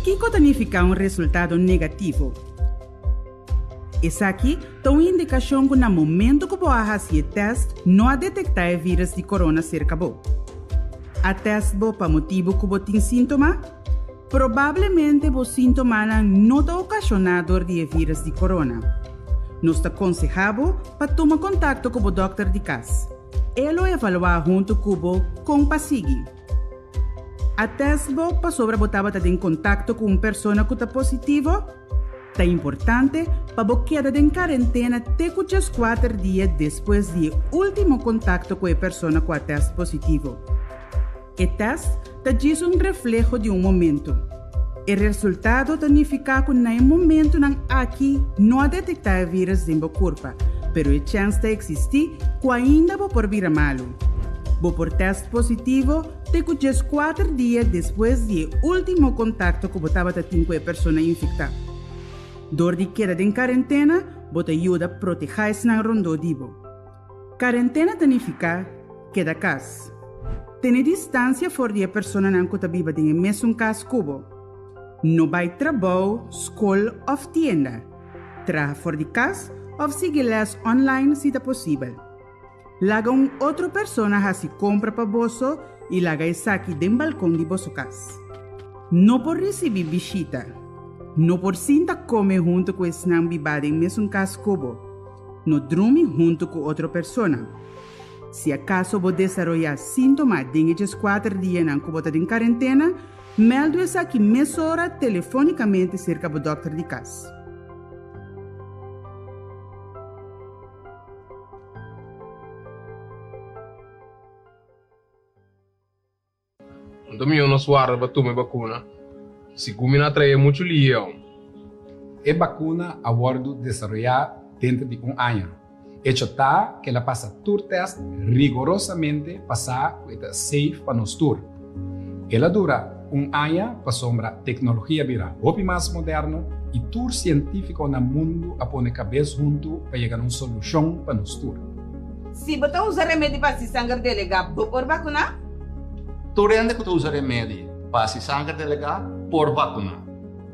Kiko significa um resultado negativo. Essa aqui é uma indicação que no momento que você faz o teste, não há detectar o vírus de corona cerca de você. A teste para motivo que você tem sintoma, provavelmente os sintomas não estão ocasionados de vírus de corona. Nós aconselhamos para tomar contato com o doutor de casa. Ele evaluar junto com o paciente. A teste para sobre botar em contato com uma pessoa que está positiva. É importante para você quedar em quarentena até 4 dias depois do último contato com a pessoa com a teste positivo. O teste diz reflexo de momento. O resultado significa que no momento aqui não há detectar o vírus em seu corpo, mas a chance de existir que ainda por vir malo. Por teste positivo, te 4 dias depois do último contato que você tem com a pessoa infectada. Door die queda em quarentena, bota ajuda a proteger-se na rondodibo. Quarentena significa queda casa. Tem distância for de pessoa não que vive em mesmo casa cubo. Não vai trabalho, escola ou tienda. Traga fora de casa ou siga les online se é possível. Laga outra pessoa a se compra para bolso e laga essa aqui do balcão de vossa casa. Não por receber visita. Não por sinta comer junto com esse não bibado em mesmo caso cubo. Não dorme junto com outra pessoa. Se acaso você desenvolver sintomas desde 4 dias na cubo em quarentena, melde essa aqui meia hora telefonicamente cerca do doutor de casa. Domingo nos guarda para tomar vacuna. Se combina trae muito lío. A vacuna a bordo desarrollada dentro de año. Hecho está que la pasa tour test rigorosamente pasar que safe para nos tour. Ela dura año para sombra tecnologia vira hopi mais moderno e tour científico no mundo a poner cabeça junto para chegar a uma solução para nos tour. Se você usa remédio para se sangue delegado por vacuna? Torrente que usa remédio para se sangue delegado por vacuna.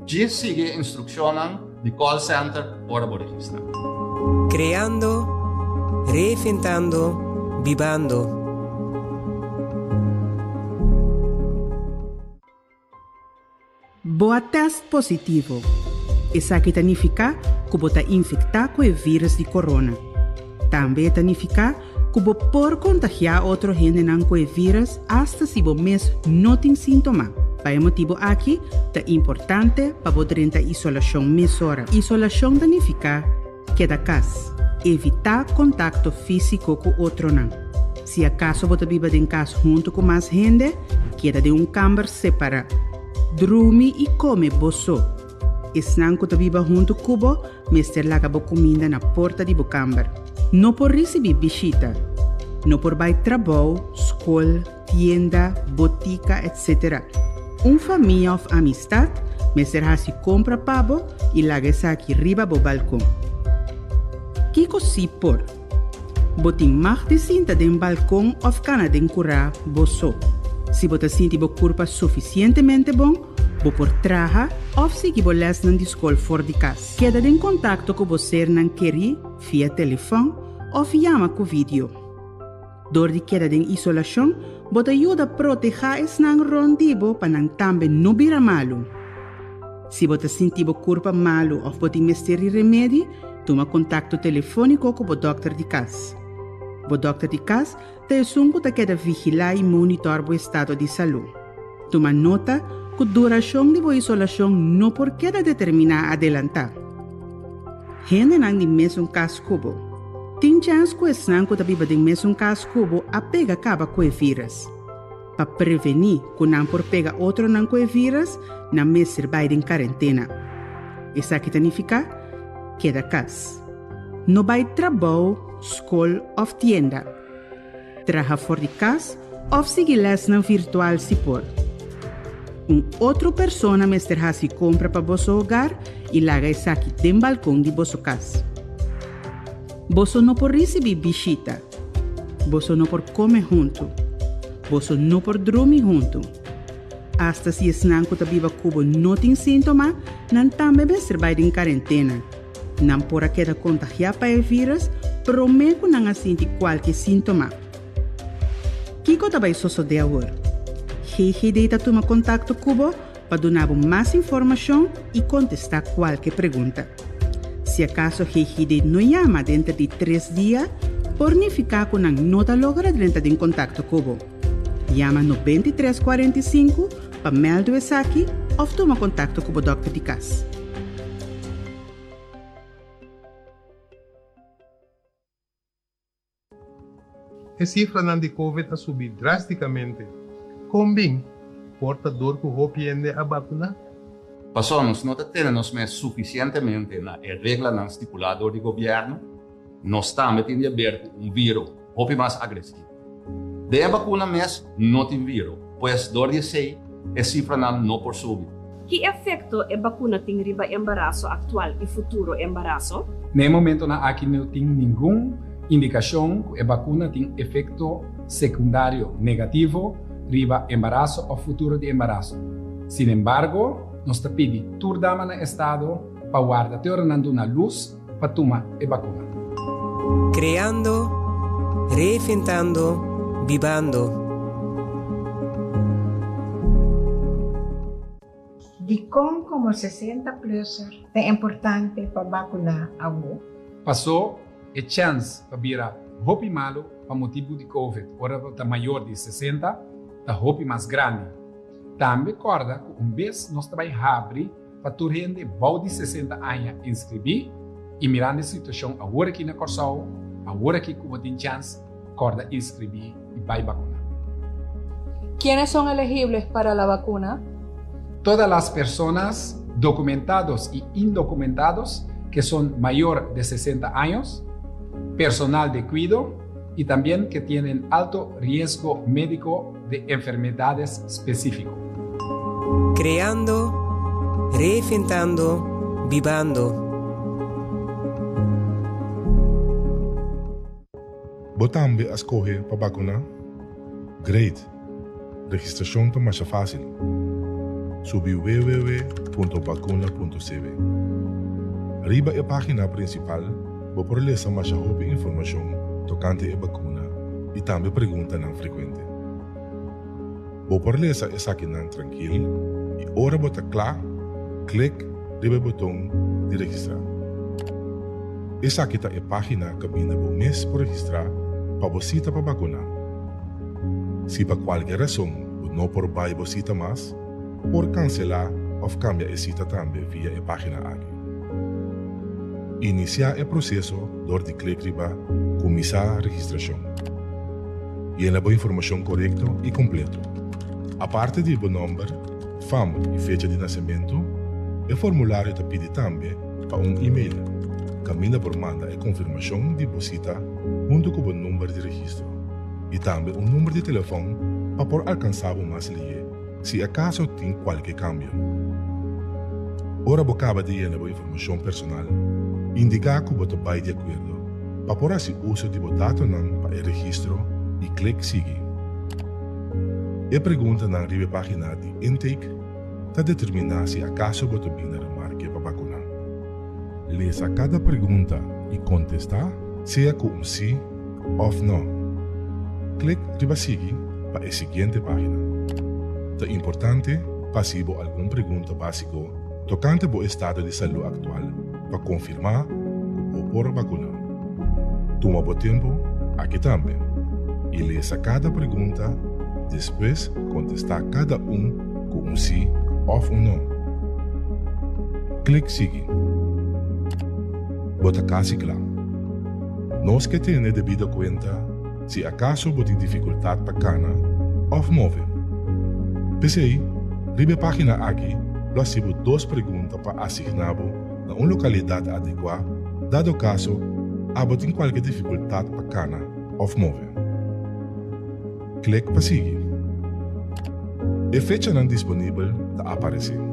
Diz sigue instrucciones de call center por registrar. Creando, reinventando, vivando. Boa teste positivo. Isso aqui significa que você está infectado com o vírus de corona. Também significa que você pode contagiar outra gente com o vírus até se você mesmo não tem sintomas. Para esse motivo aqui, é importante para você ter isolação mesora. Isolação significa queda casa, evitar contato físico com outro não. Se acaso você vive em casa junto com mais gente, queda de câmara separada. Dorme e come bolso. Esnan que você vive junto com você, mestre laga a comida na porta de câmara. Não por receber visita. Não por ir trabalho, escola, tienda, botica, etc. Família ou amistade, mestre se compra pavo e laga aqui riba do balcão. Kiko si por? Botin mag de cinta den balcão ou cana den curá boso. Se você sente bo curpa suficientemente bom, bo por traja ou se que bo les nan de escola fora de casa. Queda em contato com você nan queri via telefone ou chama com vídeo. Door de queda em isolação, você ajuda a proteger esse nan rondibo para nan também não vira malo. Se você sente bo curpa malo ou botin mesteri remédio, toma contato telefônico com o doutor de casa. O doutor de casa tem que queda vigilar e monitorar o estado de saúde. Toma nota que a duração de isolação não por queda determinar adelantar. Gente não de mesmo caso cubo. Tem chance que esse não que vive de mesmo caso cubo a pega acaba com o vírus. Para prevenir que não por pega outro não com o vírus, não mestre vai em quarentena. Isso aqui significa queda casa. Não vai trabalho, escola ou tienda. Traga fora de casa ou siga les na virtual se por. Outra pessoa mestre se compra para vosso hogar e laga isso aqui den balcão de vosso casa. Você não pode receber visita. Você não pode comer junto. Você não pode dormir junto. Hasta si esnan kuta biba kubo no tin síntoma, nan tambe be serbai in quarentena. Nan pora queda contagiar pa el virus, prometo nan asinti qualquer síntoma. Kiko também sosso de agora. GGD está toma contato cubo para donar mais informação e contestar qualquer pergunta. Se acaso GGD não chama dentro de 3 dias, por não ficar com a nota logra dentro de contato cubo. Chama no 2345 para meldo esse aqui ou toma contato com o Dr. de casa. A cifra de COVID ha subido drasticamente. Combin, portador que hopiende a vacuna. Pasamos, no tenemos suficientemente na regla no estipulado do governo, nós estamos tendo aberto vírus hopi mais agressivo. De vacuna mes não tem vírus, pois dor de sei, a cifra não por subir. Que efeito a vacuna tem riba embaraço atual e futuro embaraço? No momento na aqui não tem nenhuma indicação que a vacuna tem efeito secundário negativo riba embaraço ou futuro de embaraço. Sin embargo, nós te pedimos turdama no estado para guardar tornando na luz para tomar a vacuna. Creando, reinventando, vivando. De como 60 plus é importante para vacinar algo. Passou a chance para virar hopi malo para motivo de COVID, ora está maior de 60, está hopi mais grande. Também recorda que vez nós também abrir para tu rende bom de 60 anos inscrever e mirando a situação agora aqui na Corsal, agora aqui como tem chance, recorda inscrever e vai vacunar. ¿Quiénes son elegibles para la vacuna? Todas las personas documentados y indocumentados que son mayor de 60 años, personal de cuidado y también que tienen alto riesgo médico de enfermedades específicas. Creando, reinventando, vivando. Botambe a escoger para vacunar? Great. Registração está mais fácil. Subi www.vacuna.cv. Arriba a página principal, vou por ler mais informação tocante a vacuna e também pergunta não frequente. Vou por ler essa aqui não tranquilo e ora bota claro, clique no botão de registrar. Essa aqui está a página que vinda o mês por registrar para você para vacunar. Se por qualquer razão não por vai você mais, por cancelar ou cambiar a cita também via a página aqui. Iniciar o processo door de clique riba começar a registração. Llena a informação correta e completa. A parte do nome, fama e fecha de nascimento, o formulário te pede também para e-mail. Caminha por manda a confirmação de visita junto com o número de registro e também número de telefone para por alcançar o mais lié se acaso tem qualquer cambio. Ora acaba de llenar a informação personal, indicar que você vai de acordo para por assim uso de dados para o registro e clique seguir. E pergunta na página de intake para determinar se acaso você vai remarque para vacunar. Leia cada pergunta e contestar, seja com sim ou não. Clique riba seguir para a seguinte página. É importante passivo alguma pergunta básica tocante ao estado de saúde atual para confirmar ou por vacunar. Toma o tempo aqui também e leia cada pergunta, depois contestar cada com sim ou não. Clique seguir. Bota quase claro. Nós que temos devida conta se acaso você tem dificuldade para cana ou mover. PCI, ribe página aqui, recebo 2 perguntas para assignar na uma localidade adequada, dado caso, você tem qualquer dificuldade para cana ou mover. Clique para seguir. A fecha não disponível está aparecendo.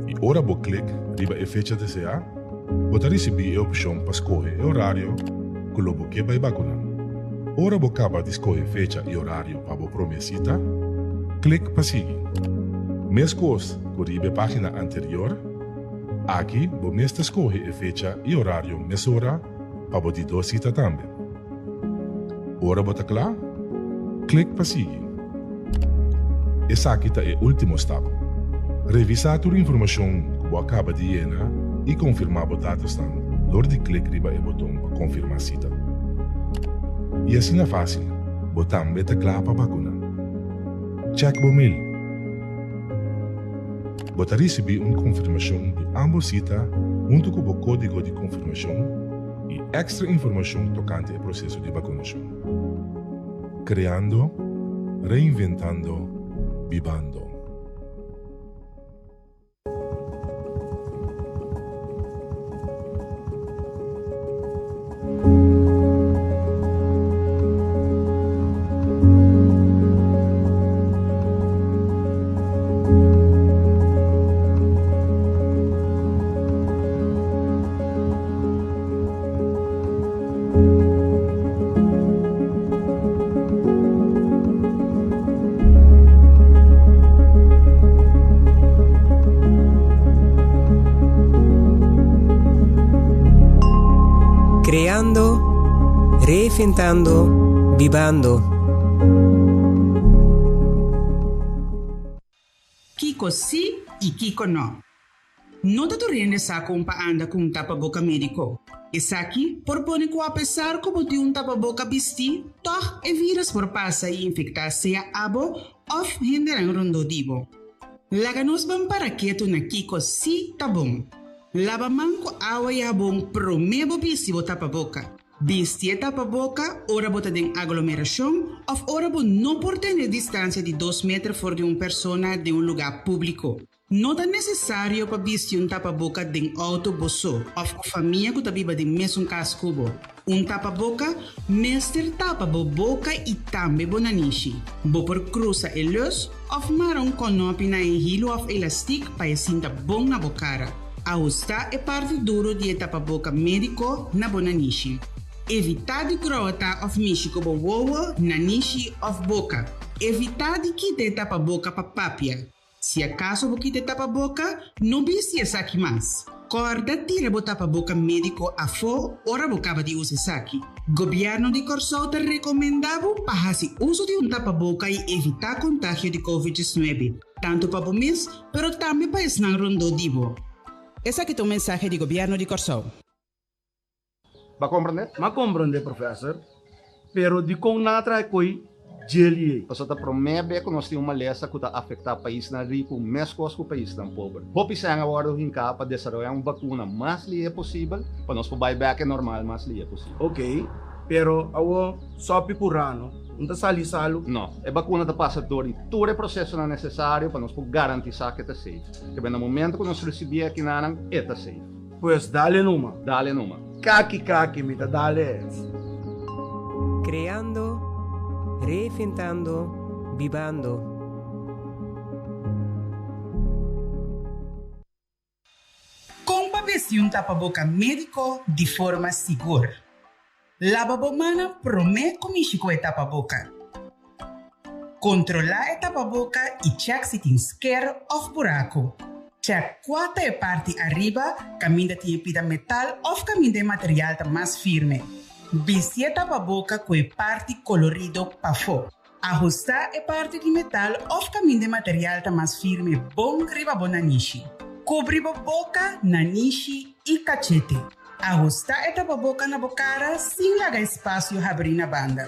E ora você clique ribe a fecha desejar, você recebe a opção para escolher o horário que você vai vacunar. Ora você acaba de escolher fecha e horário para a promessa, clique para seguir. Mescos, corribe página anterior. Aqui, você escolhe a fecha e horário mesura para poder cita também. Ora bota claro? Clique para seguir. Esse aqui é o último step. Revisar toda a informação que você acaba de llenar e confirmar os dados estão. Door de clique riba o botão para confirmar a cita. E assim é fácil. Botão beta claro para a vacuna. Check o mail. Você receber uma confirmação de ambas citas junto com o código de confirmação e extra informação tocante ao processo de vacunação. Criando, reinventando, vivando. Creando, reinventando, vivando. Kiko sim e Kiko não. Não te torrende saco um pa anda com um tapa-boca médico. Esse aqui, propõe que apesar como de um tapa-boca vestir, toch é vírus por passa e infectar seja abo ou renderam rondodivo. Laganos bam para quieto na Kiko sim tá bom. Lava manco água e abon promebo bisivo tapa-boca. Vestir tapa-boca, ora bota de aglomeração, ou ora bo não por ter distância de 2 metros fora de uma pessoa de um lugar público. Não é necessário para vestir um tapa-boca de autobus ou família que está viva de mesmo casco. Tapa-boca, mestre tapa boca e também bonanishi. Bo por cruza e luz, ou marrom conopi na hilo of elastic para sinta bom na bocara. Ajustar é parte duro de tapa-boca médico na bonanishi. Evitar de grota of michico bo wowo, nanishi of boca. Evitar de quitar tapa-boca para papia. Se acaso você quitar tapa-boca, não viste essa aqui mais. Corda tira o tapa-boca médico a fo, ora bocava de usar essa aqui. Governo de Corsol te recomendava para fazer uso de tapa-boca e evitar contágio de Covid-19. Tanto para o mês, mas também para esnar rondodivo. Esse aqui é o mensagem do governo de Corsol. Va compreender? Ma compreender, professor. Pero di com natra coi geli. Você está promete que nós temos uma lesa que está afetar o país na rico, mais coisa que o país tão pobre. Hopi se agora em cá para desenvolver uma vacuna mais livre possível, para nós poder back é normal mais livre possível. Ok, pero awo só pipurano, não está sali salo? Não, a vacuna está passando todo o processo necessário para nós poder garantir que está safe. Que no momento que nós recebemos aqui na está safe. Pues dale numa. Dale numa. Kaki, mita, dale. Creando, reinventando, vivando. Como vestir um tapa-boca médico de forma segura? Lava bomana promete comigo com tapa-boca. Controlar a tapa-boca e check se tem esquerdo ou buraco. Check qual é a parte arriba, caminho de pida metal ou caminho de material mais firme. Vestir a tapa-boca com a parte colorido para fora. Ajustar a parte de metal ou caminho de material mais firme bom riba bonanishi. Cobrir a boca, nanishi e cachete. Ajustar a tapa-boca na bocara sem largar espaço e abrir na banda.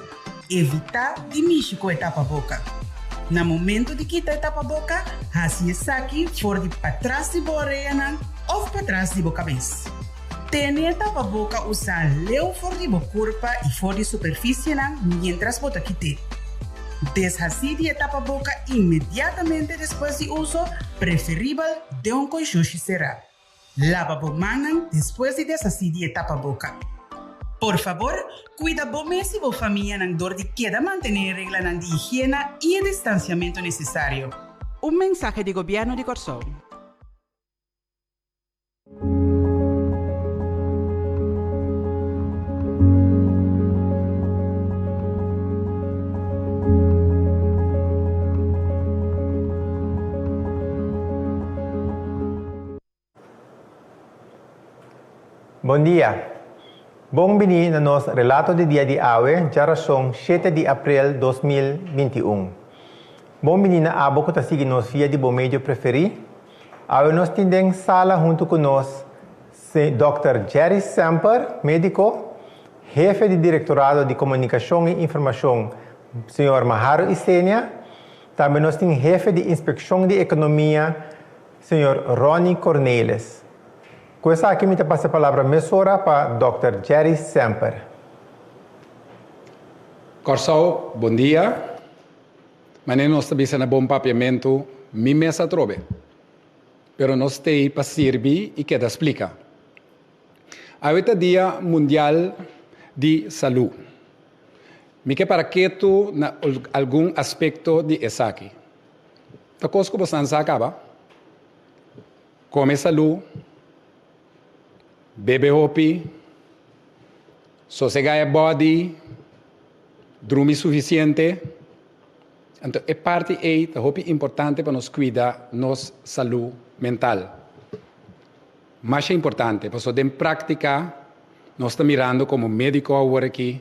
Evitar de mexer com a tapa-boca. No momento de quitar a tapa-boca, assim essa aqui for de para trás de boa orelha ou para trás de boa cabeça. Tenha a tapa-boca usar leu for de boa corpo e for de superfície mientras bota quitar. Deshacer a tapa-boca imediatamente depois de uso, preferível de um coixoxi será. Lava a mão depois de deshacer a tapa-boca. Por favor, cuida bem se a família não dor de queda manter a regra de higiene e o distanciamento necessário. Mensagem do governo de Corsol. Bom dia. Bom-vindo no nosso relato de dia de hoje, geração 7 de abril 2021. Bom-vindo na abo que está seguindo nos via de bom meio preferido. Hoje nós temos sala junto com nós Dr. Jerry Semper, médico, jefe de Diretorado de Comunicação e Informação, Sr. Maharu Isenia. Também nós temos jefe de Inspeção de Economia, Sr. Ronnie Cornelis. Com essa aqui, me passa a palavra mesora para Dr. Jerry Semper. Corsau, bom dia. Mas nós estamos na bom papiamento, mi mesa trobe. Pero nós temos para servir e queda explica. Hoje é Dia Mundial de Saúde. Me que para que tu na algum aspecto de essa aqui. Tá coisa que você não acaba. Come saúde. Bebe hopi, sossegar a body, dormir suficiente. Então, é parte da hopi importante para nos cuidar nossa saúde mental. Mais importante, porque em prática, nós estamos mirando como médico agora aqui.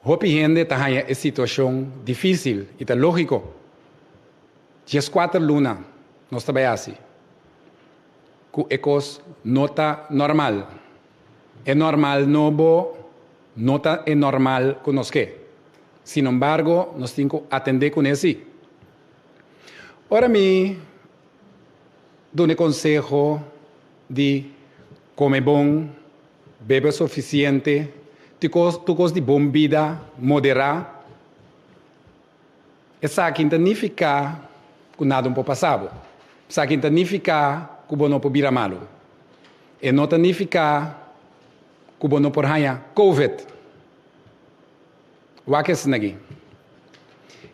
Hopi gente está em situação difícil e é lógico. 14 lunas, nós estamos assim. Que ecos nota normal. É normal novo, nota é normal conosco. Sin embargo, nós temos que atender com isso. Ora, me dou um conselho de comer bom, beber suficiente, tu gosta de boa vida, moderar. Essa aqui não significa que nada não pode passar. Essa aqui não significa que o não pode virar malo. E não significa que o não pode ganhar COVID. O que é isso aqui?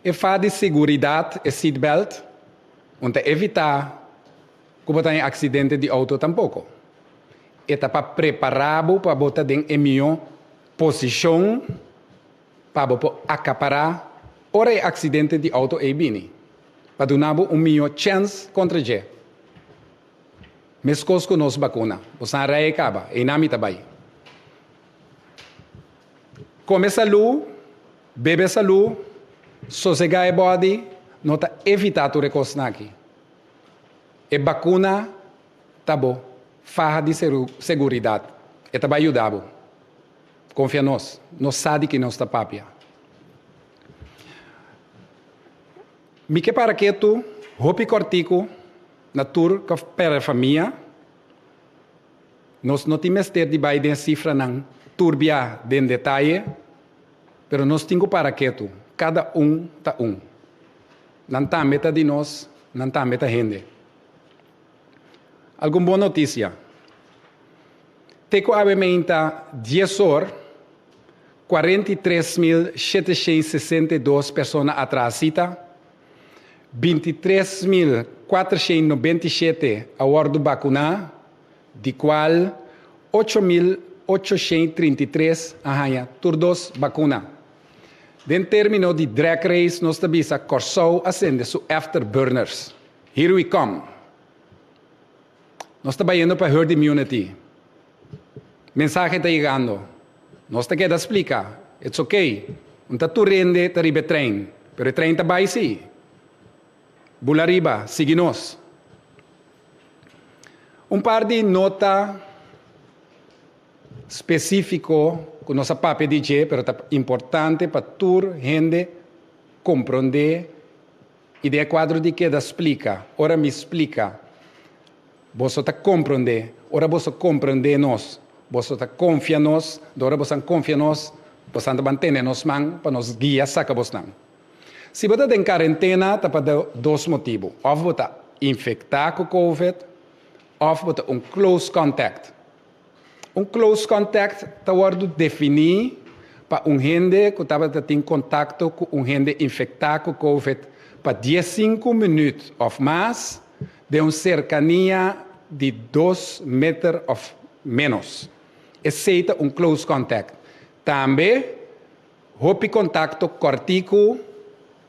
É fazer de segurança e seatbelt, para evitar que o tenha acidente de auto tampouco. É para preparar para botar em minha posição para acaparar ora acidente de auto e bini. Para dar uma chance contra ele. Mescos com nos vacuna, você arrei acaba, e nami também. Come saúde, bebe saúde, sossegar a body, nota evitar tu recostar aqui. E vacuna, tá bom, farra de segurança, e também ajudar. Confia nós sabe que nós está papia. Me que para que tu, hopi cortico, na tour para a família, nós não temos ter de baixo de cifra não turbia de detalhe, pero nós temos para que tu, cada tá não está meta de nós, não está meta gente. Alguma boa notícia? Teco abementa 10 horas, 43.762 pessoas atrasita, 23.497 a bordo vacunar, de qual 8.833 arranha todos vacuna. Em termino de drag race, nós estamos a Corsau ascende su afterburners. Here we come. Nós estamos indo para herd immunity. Mensagem está chegando. Nós te queda explicar. It's okay. Não está tu rende, está ribe trem. Pero o trem está vai sim. Bula riba, sigue-nos. Par de nota específico que nossa papel diz, pero é importante para toda gente compreender e de quadro de que explica. Ora me explica. Você está compreender. Ora você compreender nós. Você está confia nós. Ora você confia nós. Você está mantendo nos mãos para nos guiar saca você não. Se você está em quarentena, está para dois motivos. Ou você está infectado com COVID, ou você está close contact. Close contact está definido para gente que estava em contato com gente infectada com COVID para 15 minutos ou mais de uma cercania de 2 metros ou menos. Esse é close contact. Também, houve contato cortico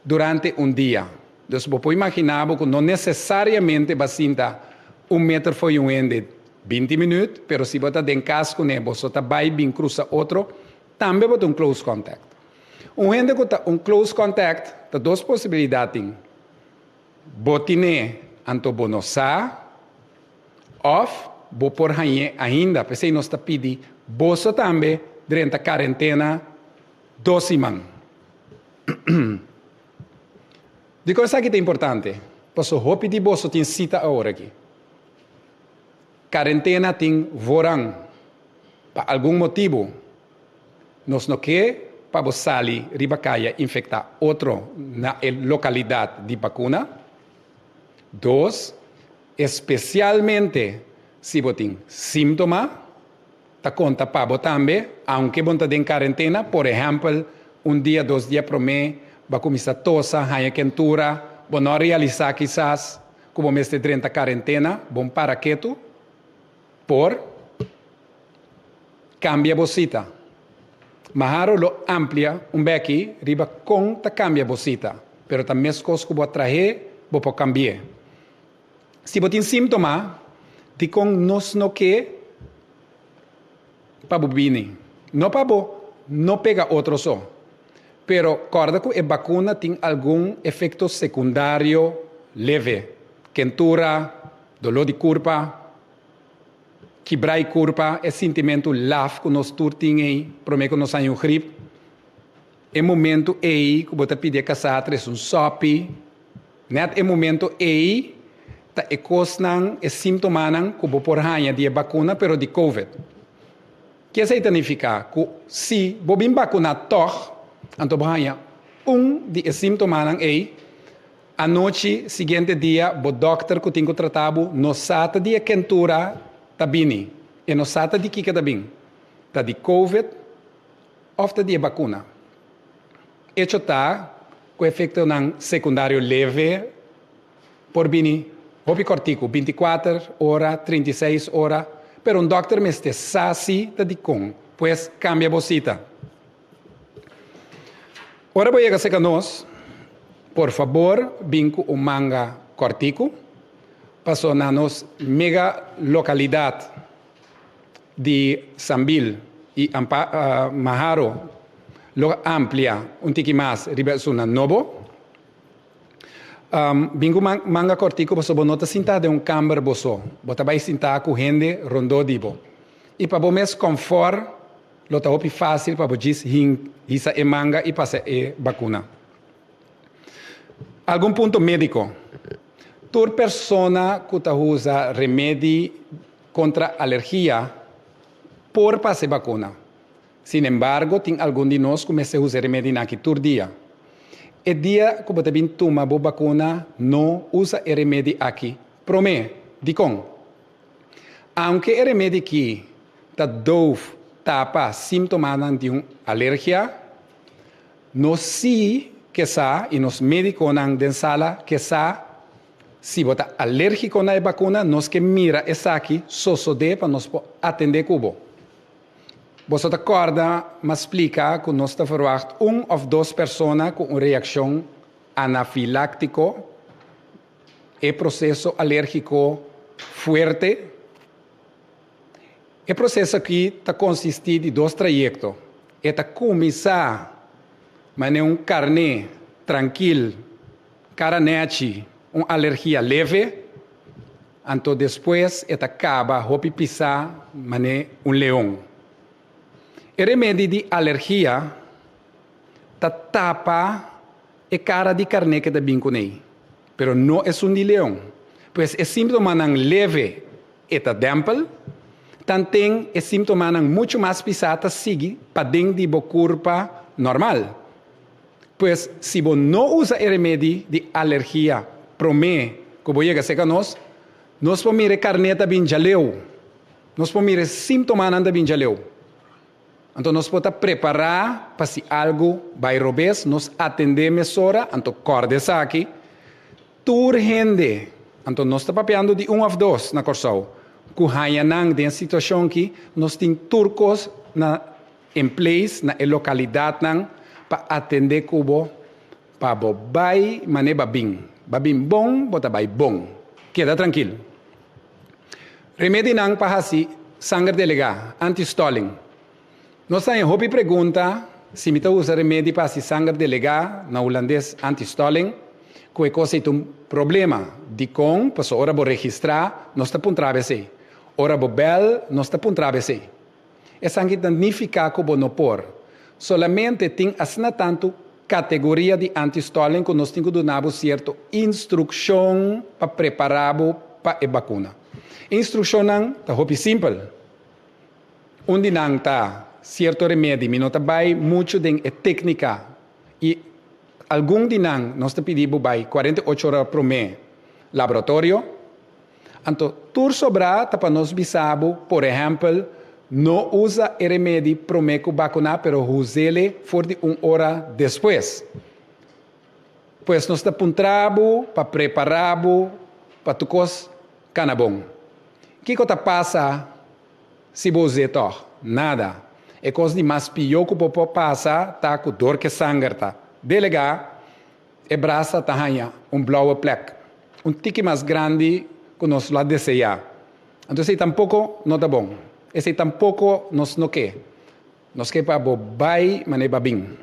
durante dia. Então, você pode imaginar que não necessariamente vai sentar 1 metro foi um ende 20 minutos, pero si bota den casco ne, bota vai bin cruza outro, também bota close contact. Gente que tá close contact, tá duas possibilidades. Botine anto bonosa, of, bo por ainda, pensei nós tá pedi, boso também, durante a quarentena, 12 man. De coisa que é importante, posso hopi de boso tem cita agora aqui. Quarentena tem vorang, por algum motivo, nós não quer para você sair ribacaia infectar outro na localidade de vacuna. 2, especialmente se você tem sintoma, ta conta para você também, aunque você está em quarentena, por exemplo, dia, 2 dias por mês, vai começar a tosse, a quentura, você não realizar quizás, como mês de 30 quarentena, bom para quieto, por cambia bolsita. Maharo lo amplia beque, riba com ta cambia bolsita, pero também as coisas que você trazer, você cambiar. Se você tem sintoma, de com nós não quer para bobine, não para não pega outro só. Pero recorda que a vacuna tem algum efeito secundário leve, quentura, dolor de corpo, quebrar a curva, é sentimento leve que nós turtinho aí, prometo que nós temos gripe. É momento aí que você pede casar, um sopi. Net é momento aí, tá é coisa é sintoma que você pode ganhar de vacuna, pero de COVID. Que isso significa? Que se você vacinar toch, então você ganha de sintoma aí, a noite seguinte dia, o doctor que tem que tratar, não sabe de quentura, tá bem. E não sabe de que tá bem. Tá de COVID ou tá de vacuna. Isso tá com efeito secundário leve por bem, houve cortico, 24 horas, 36 horas, pero doctor me este sasi tá de com, pues cambia bolsita. Ora voy a hacer que nós, por favor, vinco o manga cortico, passou na nos mega localidade de Sambil e Maharo, amplia, tique mais, ribeira novo. Bingo manga cortico, você nota sentar de câmara, você vai sentar com gente rondou dibo. E para você confort, lo tá fácil para você hisa e manga e passar e vacuna. Algum ponto médico. Toda pessoa que usa remédio contra alergia por passar vacuna. Sin embargo, tem algum de nós que começa a usar remédio aqui todo dia. E dia que você toma a vacuna, não usa o remédio aqui. Promete, dicom. Aunque o remédio aqui está dove, tapa sintomas de uma alergia, nós sim que sa e nos médicos na sala que sa se você é alérgico na vacuna, nós que mira essa aqui, só para nós atender cubo. Você acorda, mas explica que nós estamos verwacht ou 2 pessoas com uma reação anafiláctica e processo alérgico forte. O processo aqui está consiste de 2 trajetos. Está começar, mas é carne tranquilo, caranete, uma alergia leve, então depois esta acaba hopi pisar, mas leão. O remédio de alergia tapa a cara de carne que está bem com ele, mas não é de leão, pois é síntoma leve e dempel, também é síntoma muito mais pesado sigue para dentro de corpo normal. Pois se você não usa o remédio de alergia, promete que você vai chegar nós podemos mirar carne bem jaleu, nós podemos mirar sintomas bem jaleu. Então nós podemos preparar para se algo vai robes, nós atendemos hora, então cordes aqui, turgende, então nós estamos papeando de 1 ou 2 na Corsau. Kuhayanang de situação que nós temos turcos em place, na localidade para atender cubo, para vai mané babim bom, bota vai bom, queda tranquilo. Remédio não para si sangue delega, anti-stalling. Nós temos uma pergunta se me usa remédio para si sangue delega na holandês anti-stalling, que é coisa um problema de com, para ora vou registrar, nós está puntrave se. Ora vou bel, nós está puntrave se. É sangue significa que não por. Solamente tem assim tanto categoria de anti-stalling que nós temos que dar certa instrução para preparar para a vacuna. Instrução não está muito simples. Onde não está certo remédio, mas não está bem muito de técnica. E algum de nós está pedindo 48 horas por mês laboratório. Então, tudo sobra para nós bisabo, por exemplo, não usa o remédio para me vacinar, mas usa ele por de 1 hora depois. Pois nós está puntrabo para preparar para tu cos canabom. O que passa se você toca? Nada. É coisa de mais pior que pode passar, tá com dor que sangue tá. Delegar, é braça tá hanha, blauwe plek. Tique mais grande que nós lá desejar. Então, esse tampouco não tá bom. Esse tampouco nós não quer. Nós quer para bobai, mas não babim.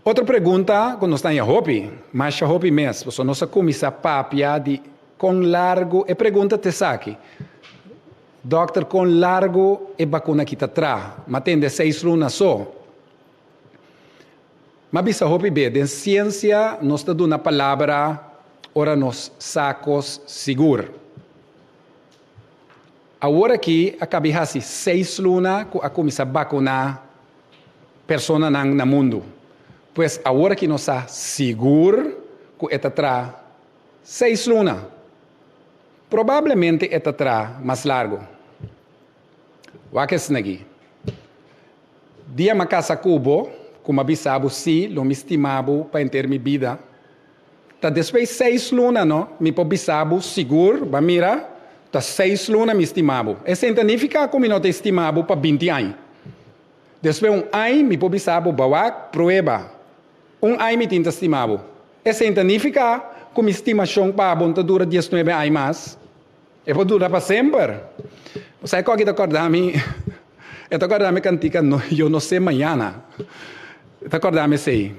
Outra pergunta, quando nós estamos em hobby, mas hobby mesmo, se nós começamos papia de com largo, e pergunta te saque. Doctor, com largo e vacuna que está atrás, mas tem de 6 lunas só. Mas bisa hobby bem, de ciência, nós está dando a palavra, ora nos sacos seguro. Agora que acabei de 6 lunas, a começar a vacunar pessoas no mundo. Pois agora que nós está seguro, que está atrás 6 lunas. Provavelmente está atrás mais largo. O que é aqui? Dia uma casa cubo, como avisava, sim, lo me estimava para ter minha vida. Tá depois 6 lunas, não? Me avisava seguro, para mira, tá 6 lunas me estimava. Esse significa como não te estimava para 20 anos. Depois 1 ano me avisava, bawa, prueba. 1 ano me tinha estimava. Esse significa como estimação para a bonta dura 19 anos mais. E pode durar para sempre. Você qual que te acordar-me? Eu te acordar-me cantica, eu não sei amanhã. Te acordar-me sei.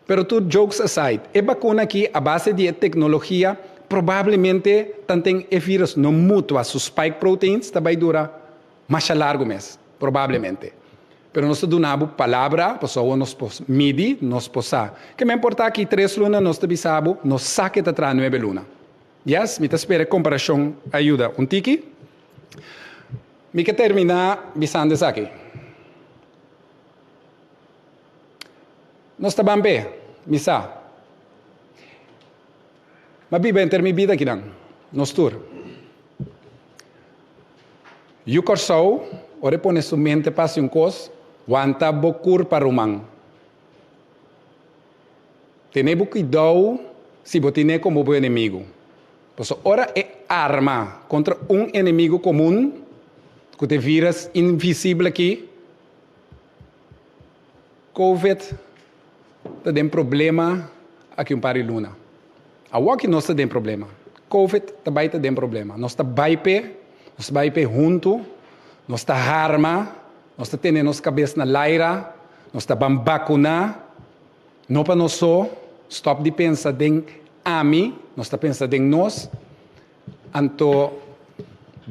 Pero tu jokes aside, a vacuna aqui, a base de tecnologia, provavelmente tem vírus não mutua, sus spike proteins, também dura mais largo mês, provavelmente. Pero nós donamos palavra, pessoa nos midi, nos posa. Que me importa que 3 lunas nós te bisabo, nos saque de atrás 9 lunas. Yes, me te espera comparação ajuda. Tiki? Me que terminar bisando isso aqui. Nós estamos bem, misa. Mas vive em termos de vida aqui não. Nós tur. E o corsau, ora põe sua mente para um cos, wanta bocur para rumang. Tenemos cuidado se você como bom inimigo. Pois ora é arma contra inimigo comum, que tem vírus invisível aqui. Covid tem problema aqui par de luna. Agora que nós temos problema. Covid também tem problema. Nós estamos bem junto, nós estamos arma, nós estamos tendo nossa cabeça na laira, nós estamos vacunar, não para nós só, stop de pensar em ami, nós estamos pensando em nós, então,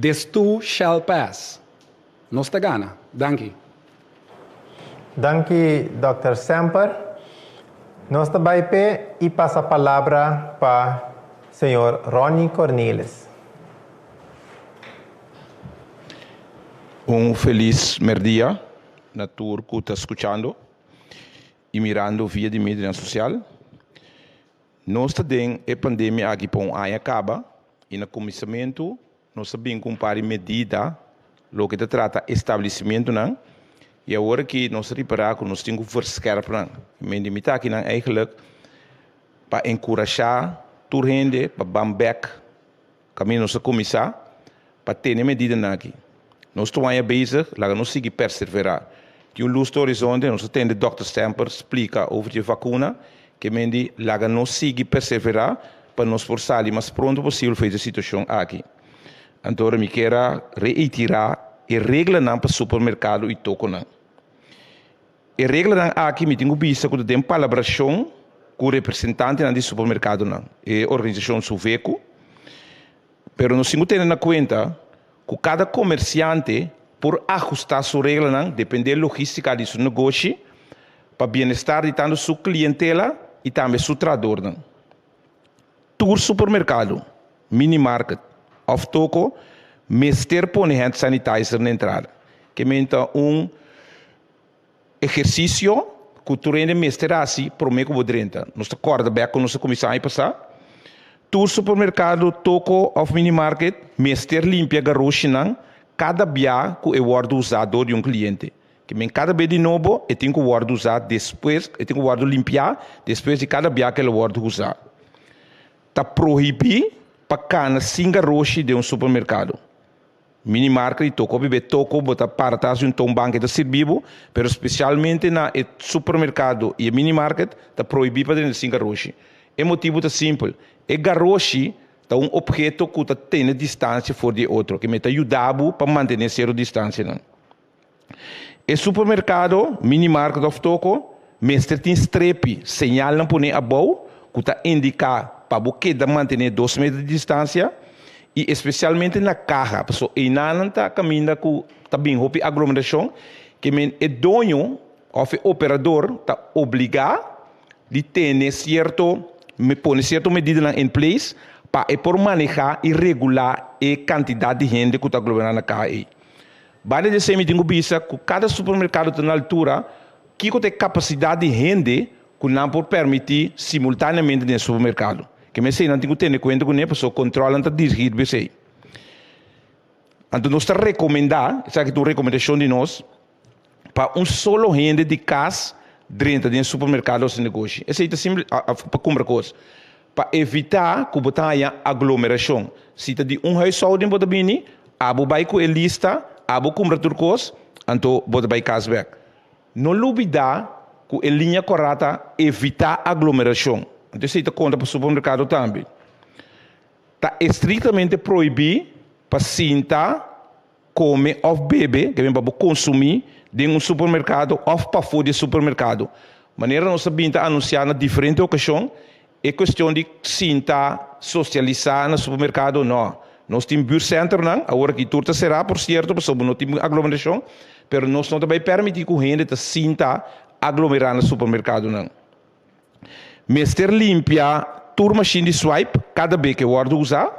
this too shall pass. Nós estamos ganhando. Danke. Danke, Dr. Semper. Nós também e passa a palavra para o senhor Ronnie Cornelis. Feliz merdia na tour que está escutando e mirando via de mídia social. Nós temos a pandemia aqui para um ano acaba e no começamento nós sabemos comparar medida lo que trata estabelecimento não e agora que nós reparar que nós temos que verscherpen não medimita aqui não eigenlijk para encorajar tour gente para bambek caminho nós começar para ter medida não aqui nós estamos aí bezig lá nós seguir perseverar que luz do horizonte nós temos Dr. Stamper explica over a vacuna que mendi laga nós seguir perseverar para nos forçar o mais pronto possível fazer a situação aqui. então me quero reiterar a regra não para supermercado e toco não. A regra não aqui me tenho visto que tem palabração com o representante do supermercado não, a organização Suveco, pero não se tem na conta que cada comerciante por ajustar sua regra não, depende da logística de seu negócio, para bem-estar de tanto sua clientela e também seu trador não. Tour supermercado, mini market, of toco, mester põe hand sanitizer na entrada. Que menta exercício que tu rende mester assim, por meio que vou drenta. Nós te acorda bem com nossa comissão aí passar. Tour supermercado, toco, of mini market, mester limpia garoche cada dia que eu guardo usado de cliente. Que men cada vez de novo, eu tenho que guardo usar depois, eu tenho que guardo limpar, depois de cada dia que eu guardo usar. Tá proibido para cana singa roxi de supermercado. Mini market toco bebê toco botar para trás banco de serviço, pero especialmente na supermercado e mini market tá proibido para dentro singa roxi. O motivo tá simples. É garoxi tá objeto que tá tendo distância for de outro, que me tá ajudando para manter zero distância não. E supermercado, mini market of toco, mestre tem strepe, señal não pone above, que tá indicar para você manter 2 metros de distância e especialmente na carga, porque e não está caminhando com também houve aglomeração, que o dono ou o operador está obrigado de ter certo medida em place para por manejar e regular a quantidade de gente que está aglomerando na carga. Vale dizer que tenho visto que cada supermercado está na altura que tem capacidade de gente que não pode permitir simultaneamente no supermercado. Que me sei não tenho que ter conta com isso, controla não dirigir bem. Então nós está recomendar, essa é uma recomendação de nós, para solo gente de casa dentro do supermercado ou negócio. Essa é simples para comprar coisas. Para evitar que tenha aglomeração. Se tem household em Botabini, abo vai com a lista, abo comprar tudo coisas, então bota vai cashback. Não olvidar que a linha correta evitar aglomeração. Então, se conta para o supermercado também. Está estritamente proibido para sentar, comer ou beber, que vem para consumir, em supermercado ou para fora do supermercado. Maneira nós sabemos anunciar na diferente ocasião, é questão de sentar, socializar no supermercado, não. Nós temos beer center, não, agora que tudo será, por certo, porque não temos aglomeração, mas nós não também permitimos que a gente sentar, aglomerar no supermercado, não. Mester limpia tour machine de swipe cada vez que eu guardo usar.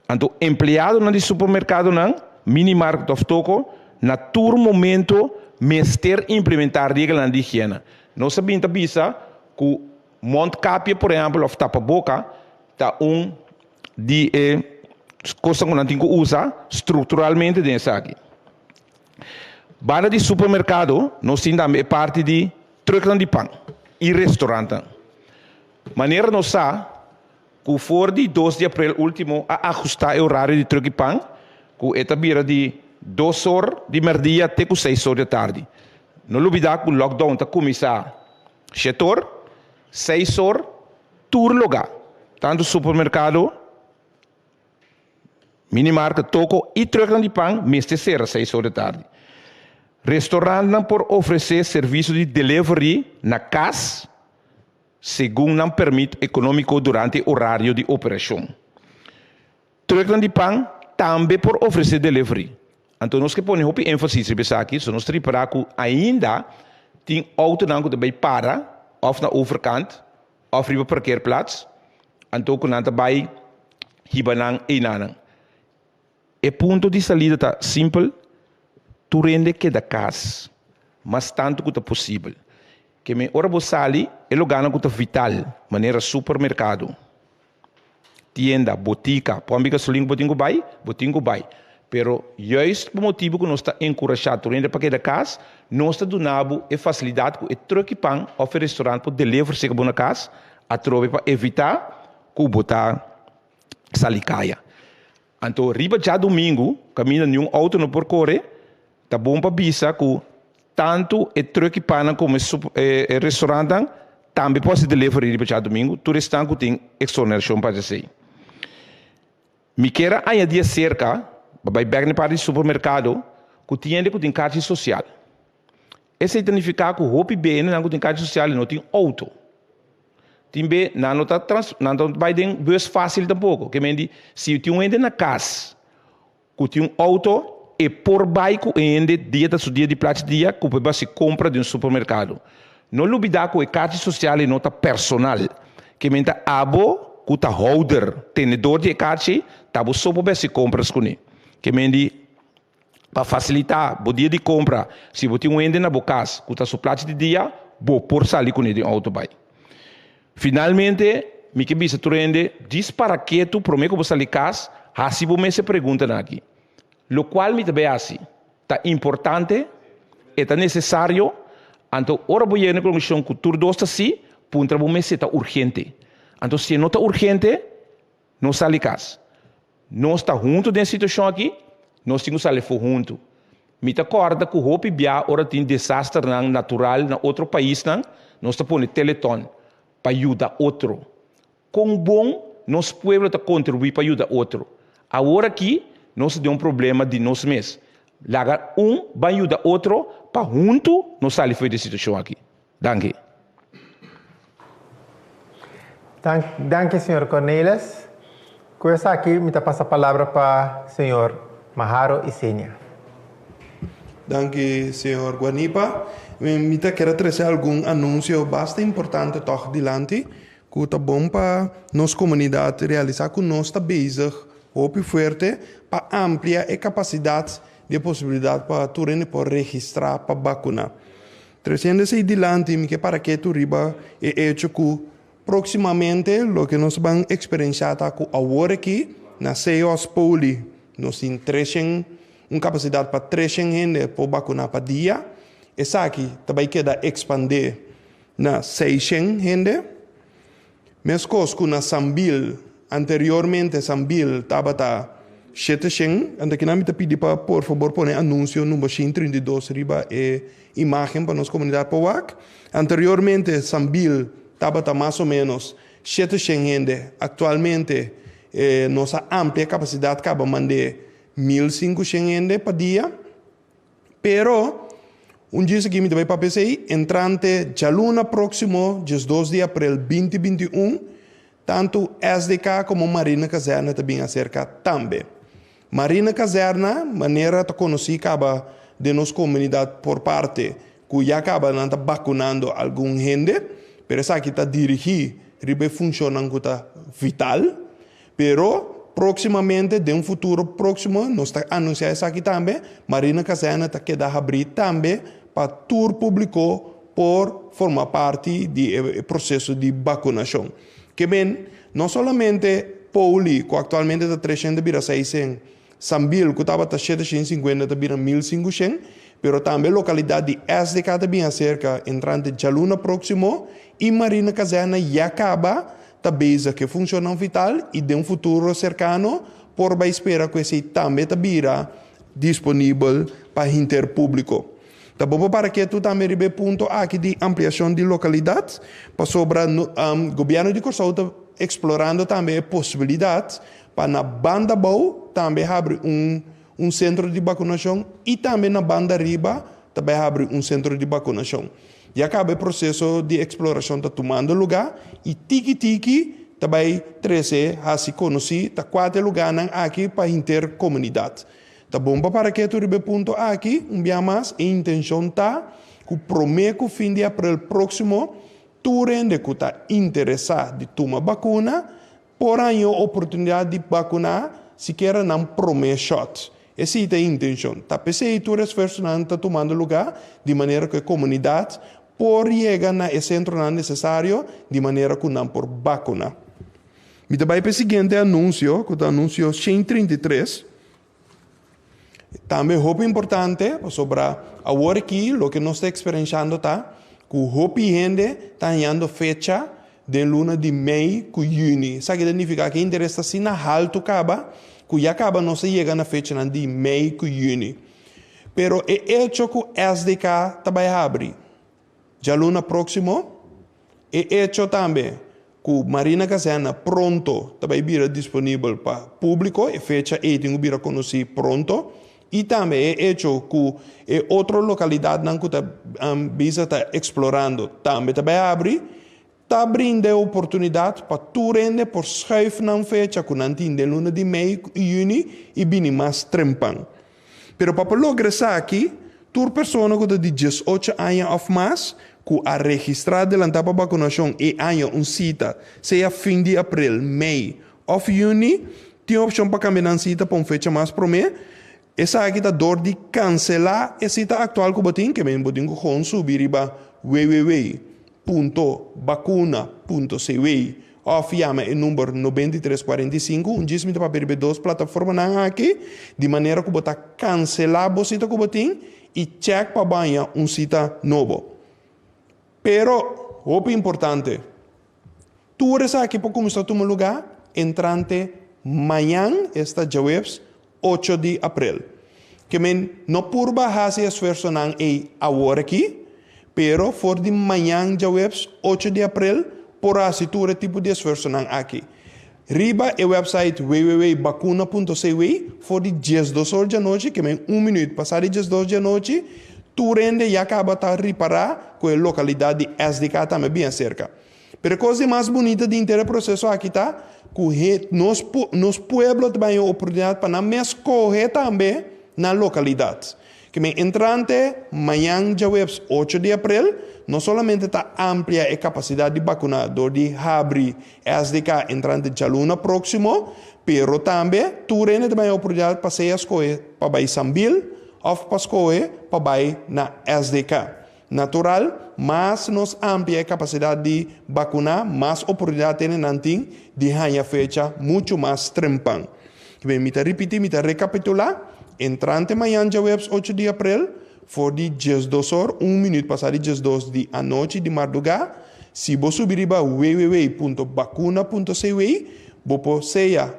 Então, empregado no supermercado não, mini market of toco, na tour momento mester implementar regras de higiene. Nós sabemos que o monte capia, por exemplo, of tapa boca, tá de coisa que não tem que usar estruturalmente dentro aqui. Para de supermercado, nós temos também parte de truck de pão e restaurante. Maneira nós que for de 2 de abril último a ajustar o horário de truck de pão, que é também de 2 horas de meio-dia até 6 horas da tarde. Não olvidar que o lockdown está começando 7 horas, 6 horas, todo lugar. Tanto supermercado, minimarket, toco e truck de pão, mês terceira, 6 horas da tarde. Restaurante não por oferecer serviço de delivery na casa, segundo não permite econômico durante o horário de operação. Truck de pão também por oferecer delivery. Então nós que ponemos ênfase nessa aqui, nós preparar que ainda tem auto não que também para, ou na overkant, ou para parkeerplaats, então que não também hibanang e nanang. O ponto de saída está simples. Tu rende que da casa, mas tanto que é possível. Que me ora sali, ele ganha que é vital, maneira supermercado, tienda, botica, pode que solinho botinho vai. Pero juist por motivo que nós está encorajado tu rende para que da casa, nós está donando a facilidade que o troque pão ou o restaurante pode deliver se na casa, a trobe para evitar que o botar sali caia. Então riba já domingo, caminha nenhum auto no percorre. Tá bom para bisa que tanto o truque pana como o restaurante também pode ser delivery para domingo. Tu restante tem exoneração para dizer. Me quer añadir cerca, vai pegar para o supermercado, que tem carta social. Esse significa que o hopi bem não tem carta social e não tem auto. Timbe não vai ter bus fácil tampouco. Que mendi se tem um na casa, que tem auto e por baixo ainda dia de plata dia que vai se compra de supermercado. Não olvidar que a carta social é nota personal. Que mendi abo que tá holder, tenedor de carta, tá só para se compra com ele. Que mendi para facilitar o dia de compra, se você tem um ende na boca, que está sua plata de dia, vou por sair com ele em auto vai. Finalmente, me que bisa tu ende, diz para que tu promete que você sair casa, assim você se pergunta aqui. Lo qual me também assim, tá importante, e tá necessário, então ora vou ir na comissão que tu dosta assim, punta você se tá urgente. Então se não tá urgente, não sai casa. Não está junto dessa situação aqui. Nós temos que sair junto. Me acorda que o hopi bia ora tem desastre natural na outro país nós está pondo teleton para ajudar outro. Com bom nós pueblo tá contribuir para ajudar outro. Agora aqui nós temos problema de nós mesmos. Lagar vai ajudar outro para junto nós sair fora da situação aqui. Danke. Danke, senhor Cornelis. Com essa aqui me passa a palavra para o senhor Maharo Isenia. Danke, senhor Guanipa. Me quero trazer algum anúncio bastante importante toch dilante, que está bom para nossa comunidade realizar que nós está bezig, hoop forte, para ampliar a capacidade de possibilidade para tu por registrar para vacuna. Trazendo se dilante, me que para que tu riba é hecho que proximamente lo que nós vamos experienciar com agora aqui na CEOS Poli. Nós temos uma capacidade para 300 gente por vacinar para dia. Essa aqui também queda expandir na 600 gente. Mesmo que na Sambil, anteriormente Sambil estava 700. Então, que não me pedi para, por favor, pôr anúncio número 132 riba e imagem para nossa comunidade POAC. Anteriormente Sambil estava mais ou menos 700 gente. Atualmente, nossa ampla capacidade acaba de mandar 1.500 gente por dia. Pero, dia seguinte vai para PCI, entrante já luna próximo, dia 2 de abril 2021, tanto SDK como Marina Caserna também acerca também. Marina Caserna, maneira de conhecer acaba de nossa comunidade por parte, que já acaba de vacunando algum gente, pero essa aqui está dirigida, ribe funciona que está vital, pero proximamente, de um futuro próximo, nós está anunciando isso aqui também, Marina Caserna está querendo abrir também para tour público por formar parte do processo de vacunação. Que bem, não somente Pauli, que atualmente está 306 Sambil, que estava 750, está 1.500, pero também localidade de SDK também acerca, entrante de Jaluna próximo, e Marina Caserna já acaba tabeza que funciona vital e de um futuro cercano, por vai esperar que esse também tabira disponível para interpúblico. Tá bom para que tu também ribe ponto aqui de ampliação de localidades, para sobre o governo de Corsau explorando também possibilidades para na banda boa também abrir centro de vacunação e também na banda riba também abrir centro de vacunação. E acaba o processo de exploração está tomando lugar e tiki também 13 a se conhecer, tá 4 lugares aqui para intercomunidade. Tá bom para que tu ribe ponto aqui, dia mais, a intenção tá que o primeiro fim de abril próximo, tu rende que está interessado de tomar vacuna, porém a oportunidade de vacunar, se quer não promete shot. Essa é a intenção. Tá pensei tu esforço não está tomando lugar, de maneira que a comunidade por chegar na centro não necessário, de maneira que não por vacuna. Me também para o seguinte anúncio, que é o anúncio 133, também roupa importante sobre agora aqui, o que nós estamos experienciando tá, que o roupa gente está ganhando fecha de luna de maio com junho. Isso significa que interessa assim na alto acaba, que já acaba não se chega na fecha de maio com junho. Pero é hecho que o SDK também abre. Já luna próximo, é hecho também que Marina Gazena pronto também virá disponível para público e fecha e tem virá conhecido pronto. E também é hecho que é outra localidade que está explorando também abre. Está abrindo a oportunidade para tu rende por schuif na fecha que não tem de luna de mei e juni e bini mais trempan. Pero para lograr isso aqui, tu pessoa que de 18 anos ou mais que a registrar delante para vacunação e ano cita, seja fim de abril, mei ou juni, tem a opção para cambiar a cita para uma fecha mais para mim. Essa aqui está dor de cancelar a cita atual que botin, que me botin com subir para www.vacuna.cw ou chama o número 9345, diz para perder 2 plataformas aqui, de maneira que botar cancelar a cita que botin e check para banhar cita novo. Pero, o importante, tu eres aqui para começar a lugar, entrante amanhã, esta webs 8 de abril. Que não por baixar esse esforço não é agora aqui, pero for de manhã de webs 8 de abril, por assinatura tipo de esforço não aqui. Riba é o website www.vacuna.cw, for de 10 horas da noite, que 1 minuto passar de 10 horas da noite, tu rende e acaba de reparar com a localidade de SDK também bem cerca. Pero a coisa mais bonita de inteiro processo aqui está, que nos pueblos também a oportunidade para não escorrer também na localidade. Que me entrante, amanhã, dia 8 de abril, não somente está amplia a capacidade de vacunador de abrir SDK entrante de luna próximo, pero também tu rende também a oportunidade para ser escolher para ir Sambil ou para escolher para ir na SDK. Natural, mas nos amplia a capacidade de vacunar, mais oportunidade tem nanting de ganhar fecha muito mais trempan. Que me repetir, me recapitular, entrante amanhã dia 8 de abril, for de 12 horas, 1 minuto passar de 12 de a noite de madrugada, se você subir para www.vacuna.cw, você seja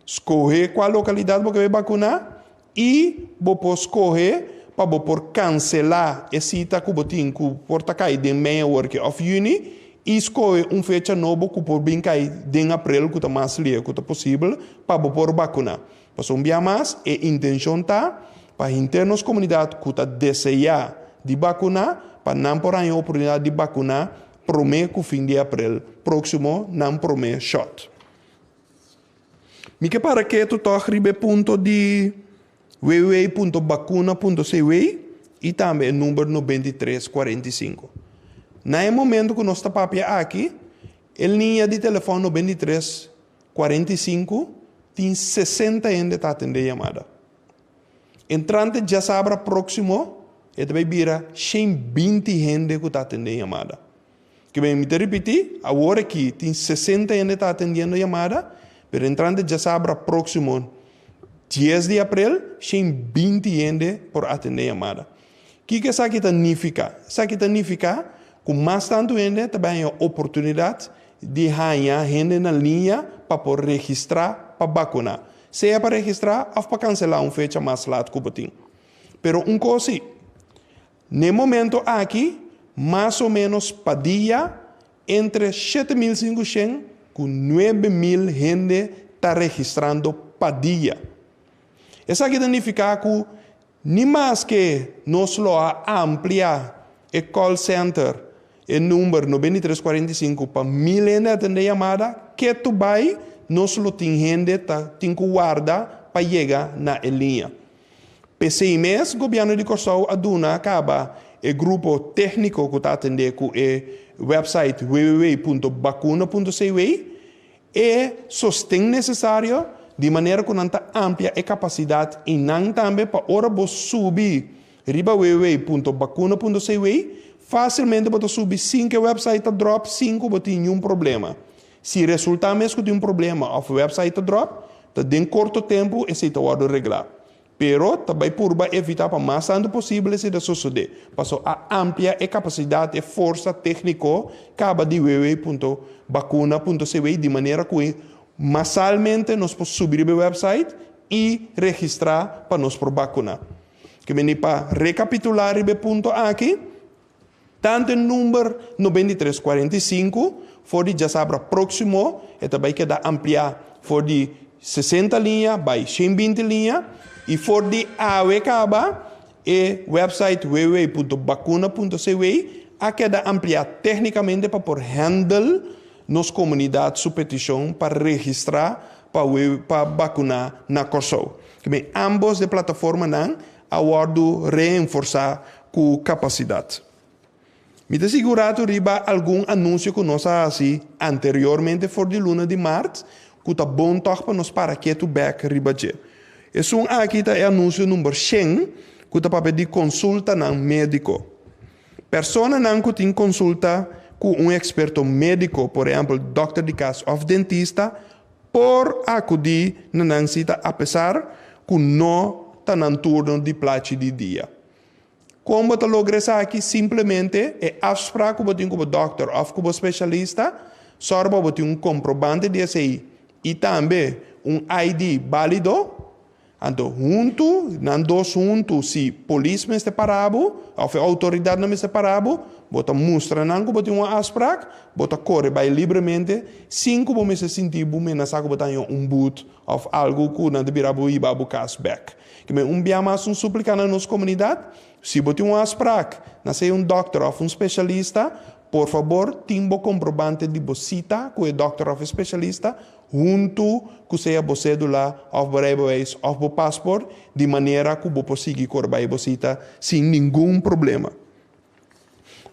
escolher qual localidade você vai vacunar e você escolher para por cancelar a cita que você tem que porta cair de meia hora of juni e escolher fecha nova que por bem cair de abril que está mais livre que está possível para por vacunar. Para um dia mais, a intenção está para internos comunidade que está desejar de vacunar, para não por a oportunidade de vacunar, promete que o fim de abril próximo não promete shot. Me que para que tu toque ponto de www.vacuna.cw e também o número 9345. No momento que nós estamos aqui, a linha de telefone 9345 tem 60 gente que atende a chamada. Entrante já sabe próximo, e também vira 120 gente que está atendendo a chamada. Que bem, me repetir, agora aqui tem 60 gente que está atendendo a chamada, mas entrante já sabe próximo 10 de abril, tem 20 gente por atender a chamada. O que isso aqui significa? Isso aqui significa que mais tanto gente também tem a oportunidade de ganhar gente na linha para por registrar para vacunar. Seja para registrar ou para cancelar uma fecha mais lata que você. Pero coisa, no momento aqui, mais ou menos para dia, entre 7.500 e 9.000 gente está registrando para dia. Isso aqui significa que nem mais que nós ampliar o call center, o número 9345 para 1.000 gente atender a chamada, que tu vai, nós temos gente que guardar para chegar na linha. PC mês, o governo de Corsau aduna acaba o grupo técnico que está atendendo com o website www.vacuna.cw e sostém necessário de maneira que não está ampla a capacidade e não também para ora você subir riba www.vacuna.cw facilmente você subir 5 website drop 5 você tem nenhum problema. Se resultar mesmo de um problema of website drop, tá em curto tempo esse está o arreglar. Pero também por evitar para mais tanto possível esse de suceder. Passou a amplia a capacidade e força técnica acaba de www.vacuna.cw de maneira que massalmente nós podemos subir o website e registrar para nós por vacunar. Que vem para recapitular o ponto aqui, tanto o número 9345 for de já sabra próximo, e também queda ampliar for de 60 linha, by 120 linha, e for de AWCaba, e website www.bacuna.cw, a queda ampliar tecnicamente para por handle nos comunidades sua petição para registrar para vacunar na Corsou. Que ambos de plataforma não aguardo reforçar com capacidade. Me te segurado riba algum anúncio que nós assim anteriormente for de luna de março, que tá bom toch para nos para que tu back riba je. É aqui tá anúncio número 100, que tá para pedir consulta não médico. Persona não que tem consulta com um experto médico, por exemplo, doctor de casa ou dentista, por acudir na cita, apesar que não está no turno de plate de dia. Como você logra aqui, simplesmente é afspraak que você tem como doctor ou como especialista, só para você ter um comprovante de SI e também um ID válido. Então, se polícia me está parado, ou a autoridade não me está parado, você mostra que você tem uma afspraak, você corre vai livremente, sem que você se sentir bem, mas que você tem um boot ou algo que não deveria ir para o cashback. Que um dia mais suplicar na nossa comunidade, se você tem uma afspraak, não sei um doctor ou um especialista, por favor, tenha o comprovante de você com o doctor ou especialista, junto com seja a cédula, ou o passaporte, de maneira que você possa seguir correr você sem nenhum problema.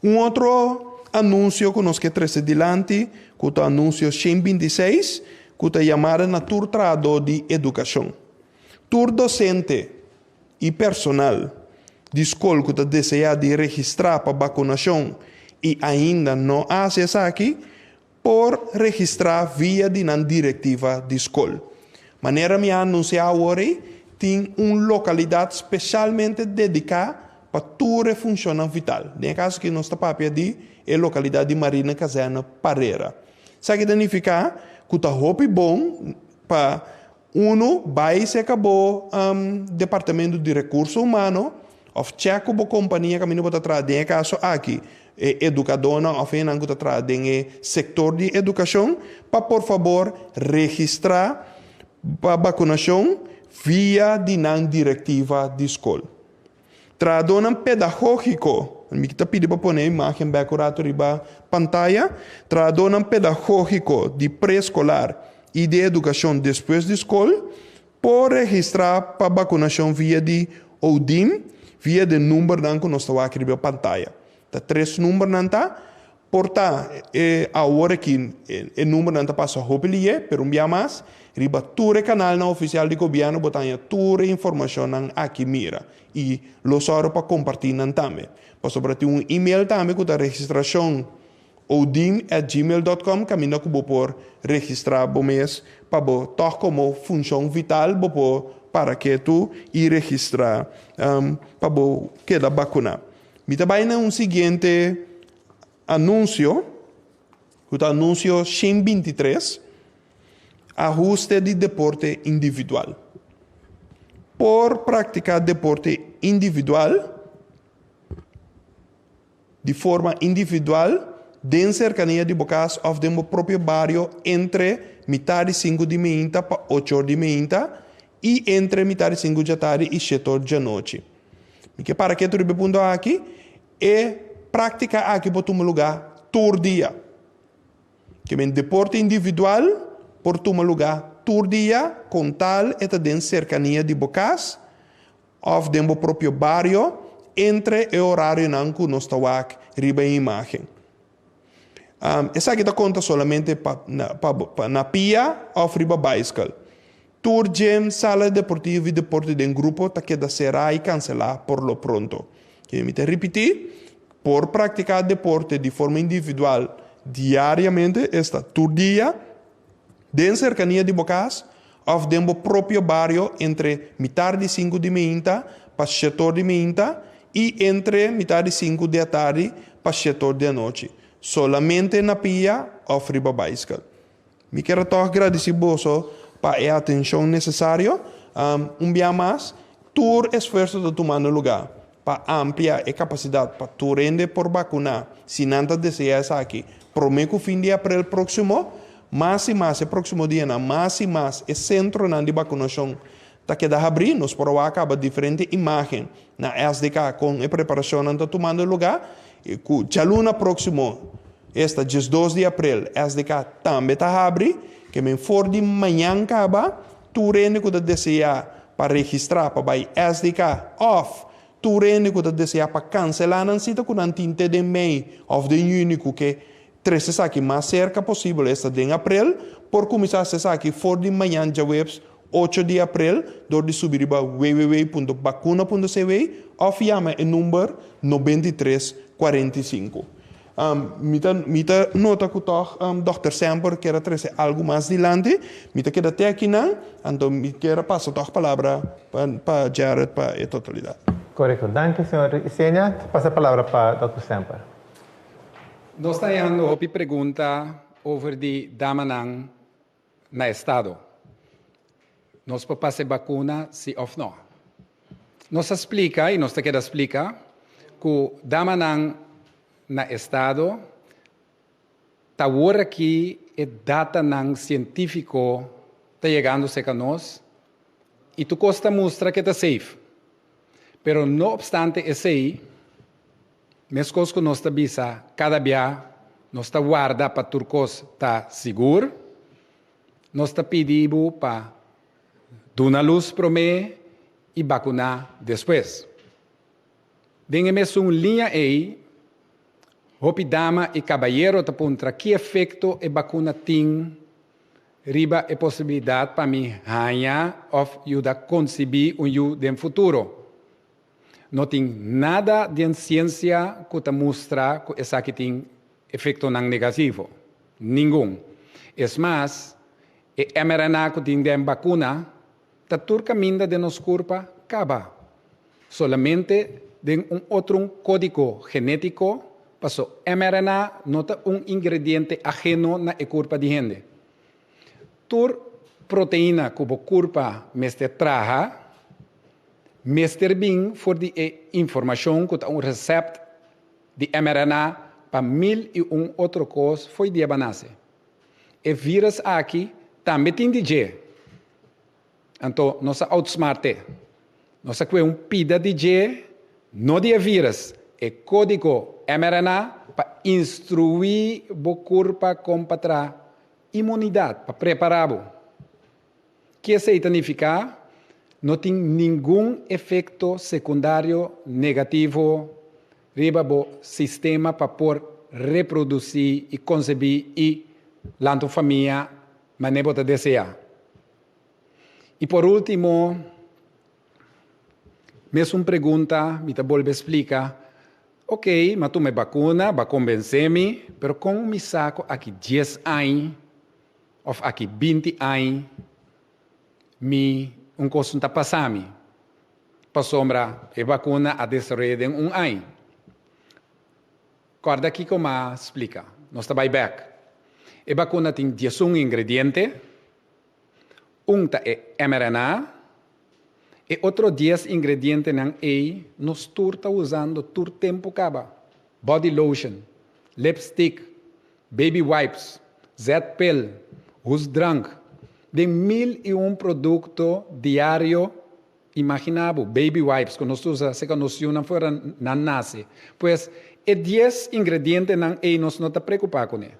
Um outro anúncio que nós queremos adiante, que é o anúncio 126, que é chamado na Tour Trador de Educação. Tour docente e personal de escola que deseja de registrar para vacunação e ainda não acessa aqui, por registrar via de na diretiva de escola. Maneira me anunciar hoje, tem uma localidade especialmente dedicada para toda a função vital. No caso que nós estamos de é a localidade de Marina Caserna Parreira. Isso aqui significa que está bom para vai se acabou departamento de recursos humanos, of check a companhia que não atrás de caso aqui. Educadora ou não que está no setor de educação, para, por favor, registrar a vacunação via de não diretiva de escola. Tradona pedagógico, me está pedindo para pôr a imagem background na pantalla, tradona pedagógico de pré-escolar e de educação depois de escola, por registrar para vacunação via de ODIM, via de número que nós estamos aqui na pantalla. 3 números não está, portanto, a hora que o número não está passa a pero um dia mais, riba todo o canal na oficial de governo, botando toda a informação aqui mira, e los horas para compartilhar também. Posso ter um e-mail também com a registração odim@gmail.com, caminho que vou por registrar o mês, para tocar como função vital, para que tu e registrar, para que da vacuna. Me também um seguinte anúncio, o anúncio 123, ajuste de deporte individual. Por praticar deporte individual, de forma individual, de cercania de bocas ou de meu próprio bairro, entre metade 5 de manhã para 8 de manhã e entre metade 5 da tarde e 7 da noite. Que para que tu rebepundo aqui é praticar aqui por um lugar todo dia. Que é deporte individual por um lugar todo dia com tal e de cercania de bocas ou de meu próprio bairro entre o horário não que nós estamos aqui riba a imagem. Essa aqui conta solamente na pia ou riba bicycle. Tour gym, sala deportiva e deporte de grupo tá queda será e cancelar por lo pronto. Que me te repetir, por praticar deporte de forma individual diariamente, esta todo dia, de cercania de bocas, ou de meu próprio bairro entre metade 5 de manhã para 7 de manhã e entre metade 5 da tarde para 7 da noite. Solamente na pia ou riba bicycle. Me quero agradecer você para a atenção necessária. Dia mais, todo esforço de tomar no lugar para ampliar a capacidade para tu render por vacunar, se não deseja aqui, prometo fim de abril próximo, mais e mais, o próximo dia, mais e mais, o centro de vacunação está que abrir, nós podemos acabar diferente imagem na SDK com a preparação que está tomando lugar, e já luna próximo, esta 12 de abril, SDK também está abrindo, que me for de manhã acaba, tu rende que deseja para registrar para SDK off, tu rende que deseja para cancelar, não cita com a tinte de maio of the único que 13 aqui mais cerca possível, esta de abril, por começar a ser aqui for de manhã já webs 8 de abril, door de subir para www.vacuna.cv ou chama o número 9345. Mita nota que o Dr. Semper quer trazer algo mais adiante, mita queda até aqui não, então me quero passar a palavra para Jared para a totalidade. Correto, danke, senhor Isenia. Passa a palavra para Dr. Semper. Nós estamos fazendo uma pergunta sobre de damanang na estado. Nós podemos fazer vacuna, sim ou não. Nós explica, e nós queremos explicar, que damanang na estado, está agora aqui é data nang científico está chegando-se a nós, e tu costa mostra que está safe. Pero não obstante esse aí, mesmo que nós está cada dia, nós está guarda para turcos está seguro, nós está pedindo para dar luz para mim e vacunar depois. Dengue-me uma linha aí, hopi dama e caballeiro te aponta que efeito a vacuna tem riba a possibilidade para mim ganhar ou ajudar a conceber no futuro. Não tem nada de ciência que te mostra que essa aqui tem efeito não negativo. Nenhum. É mais, a mRNA que tem de vacuna, está todo caminho de nosso corpo acaba. Solamente de outro código genético, passou mRNA nota ingrediente ajeno na corpo de gente. Tur proteína que o corpo mestre traja, mestre bem for de informação que um recept de mRNA para 1001 outro coisa foi de abanase. E vírus aqui também tem de G. Então, nossa outsmarte. Nossa que pida de G, não de vírus, é código mRNA para instruir o corpo com para imunidade, para preparar-o. Que significa? Não tem nenhum efeito secundário negativo riba o sistema para por reproduzir e conceber e lá na família, mas não pode desejar. E por último, mesmo uma pergunta, me volve a explicar. Ok, mas tu me vacuna, vai convencer-me, mas como me saco aqui 10 anos, ou aqui 20 anos, um coisa está passando. Para sombra, a vacuna a destruir em um ano. Guarda aqui como explica. Nós estamos back. A vacuna tem 10 ingredientes. É mRNA. E outro 10 ingredientes não nós estamos usando todo tempo acaba. Body lotion, lipstick, baby wipes, Z-pill, who's drunk. De 1001 produtos diários imaginável. Baby wipes, que nós usamos, se nós usamos fora, não nasce. Pois, e 10 ingredientes não nós não está preocupados com ele.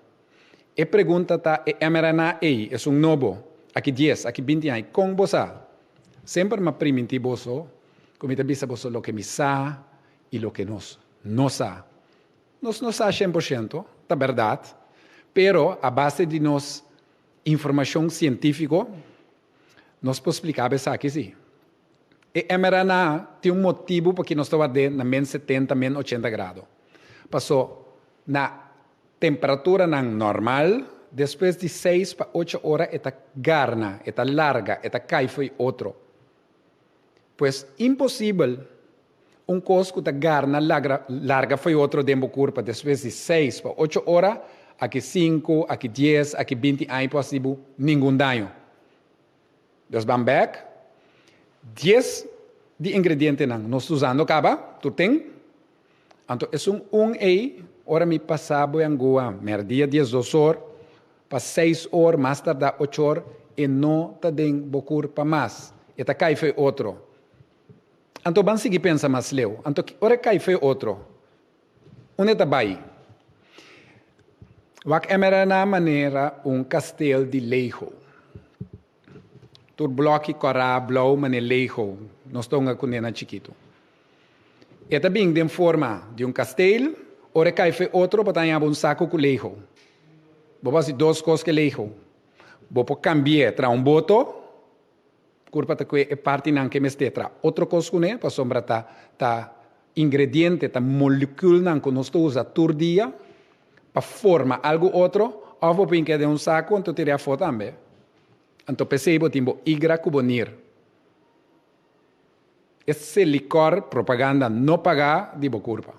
E pergunta está, mRNA é novo. Aqui 10, aqui 20 anos. Como você? Sempre me primitivo, como te avisa você o que me sabe e o que nós não sabe. Nós não sabemos 100%, é verdade, pero a base de nossa informação científica, nós podemos explicar isso aqui sim. E mRNA tem motivo porque nós estamos na menos 70, menos 80 graus. Passou na temperatura normal, depois de 6 para 8 horas, está garna, está larga, está cai foi outro. Pois impossível coisa que está garna, larga foi outro dentro do corpo, depois de 6 para 8 horas, aqui 5, aqui 10, aqui 20, é impossível nenhum dano. Dus van back, 10 de ingredientes nós usando acaba, tu tem. Então, é ora me passava em Goa, merdia 12 horas, para 6 horas, mais tarde 8 horas, e não está den bocur para mais. E tá cai foi outro. Então, vamos seguir pensar mais leu. Então, ora cai foi outro. Onde está vai? Wak emera na maneira castelo de Leijo. Tur bloque corá blau mane Leijo. Nós estamos com nena chiquito. E também de forma de castelo, ora cai foi outro, para ter saco com Leijo. Vou fazer 2 coisas que Leijo. Vou cambiar tra boto, curva ta que é parte não que me estetra. Outra coisa que né, para sombra ta ingrediente, ta molécula não que nós usa todo dia, para formar algo outro, ou vou pintar de saco, então tirar foto também. Então pensei que timbo igra cubonir. Esse licor propaganda não pagar de curva.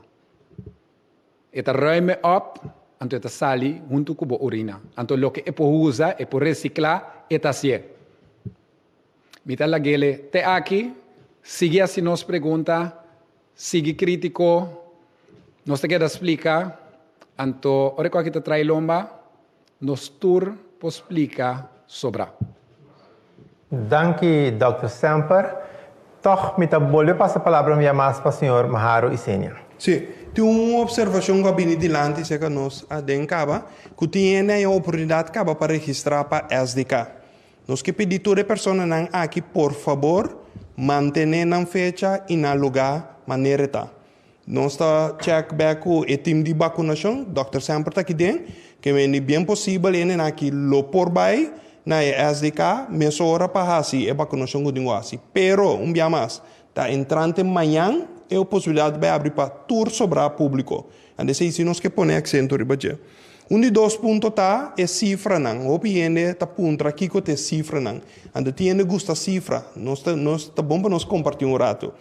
Eta ruime up, então eta sali junto com a urina. Então lo que é por usar, é por reciclar, eta assim. Mita la gele, te aqui, sigue assim nos pergunta, sigue crítico, nos te queda explicar, então, ora que te trai lomba, nos tur explica sobra. Danke, Dr. Semper. Toch, me vuelve a pasar a palavra mais para o senhor Maharo Isenia. Sim, tem uma observação que a Bini Dilante se que nós adencava, que tem a oportunidade para registrar para SDK. Nós que pedimos a toda pessoa aqui, por favor, mantenha na fecha e no lugar maneira tá. Nós está check back o time de vacunação, Dr. Semper está aqui dentro, que é bem possível ele aqui lo por vai na SDK, meia hora para assim, é vacunação que eu assim. Pero dia mais, tá entrante amanhã, é a possibilidade de abrir para tour sobrar público. Ande se nós que põe acento ribaje. De 2 pontos tá é cifra não. O piende tá puntra aqui que é cifra não. Ande tiene gusta cifra. Nós tá bom para nós compartilhar rato.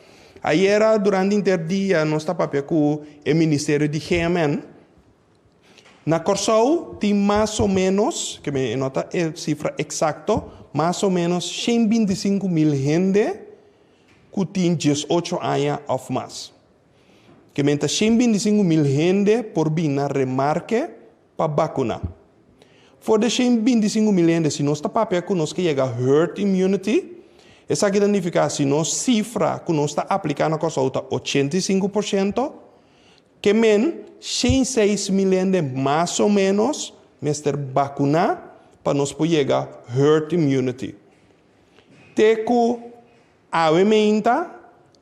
Aí era durante interdia nós tá papel com o Ministério de GMN. Na Corsau tem mais ou menos, que me nota a cifra exato, mais ou menos 125.000 gente que tem 18 anos ou mais. Que me 125.000 gente por vir na remarque para vacunar. For de 125.000 gente, se nós está papel com nós que chega herd immunity, essa que significa se nós cifra que nós está aplicando na Corsau 85%, que men 6.000 gente mais ou menos mestre vacunar para nós poder chegar herd immunity. Teco avementa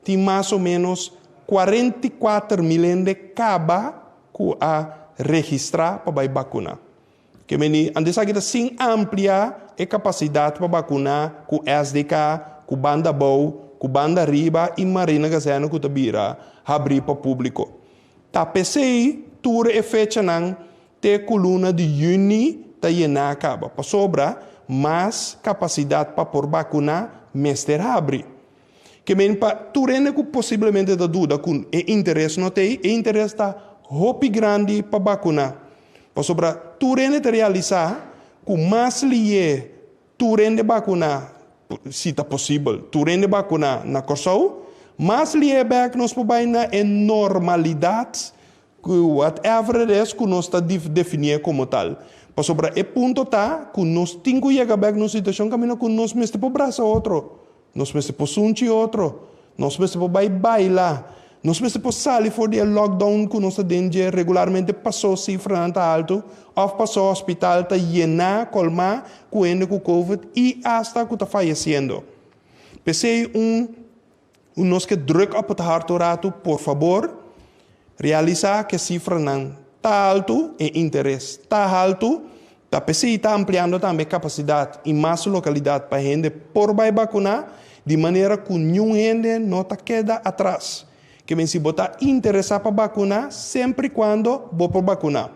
tem mais ou menos 44.000 gente acaba com a registrar para vacunar. Que meni antes aqui sim ampliar a capacidade para vacunar com SDK, com banda boa, com banda riba e marina gazena que tabira abrir para público. Tá pensei tudo é fecha não te coluna de juni tá llena acaba para sobra mais capacidade para por vacunar mestre abrir. Que men pa turene que possivelmente da dúvida com interesse não tem, interesse está hopi grande para vacunar. Para sobra turene te realizar com mais lié turene vacunar se está possível, turene vacunar na Corsau, mas lié back nos para na normalidade que whatever é que nós está definir como tal. Para sobra é ponto tá que nós temos que chegar back na situação que nós mesmo para braço outro. Nós mesmo para sunchi outro, nós mesmo para bailar, nós mesmo para sair fora do lockdown que nós temos regularmente passou cifra tão alto, ou passou hospital tá llenar, colmar, com Covid e hasta que está falecendo. Pensei nós que druk op het hart rato, por favor, realizar que cifra não tá alto e interesse tá alto. A PCI está ampliando também capacidade e mais localidade para a gente por vacunar, de maneira que nenhum gente não queda atrás. Que se botar interessar para vacunar, sempre quando vou para vacunar.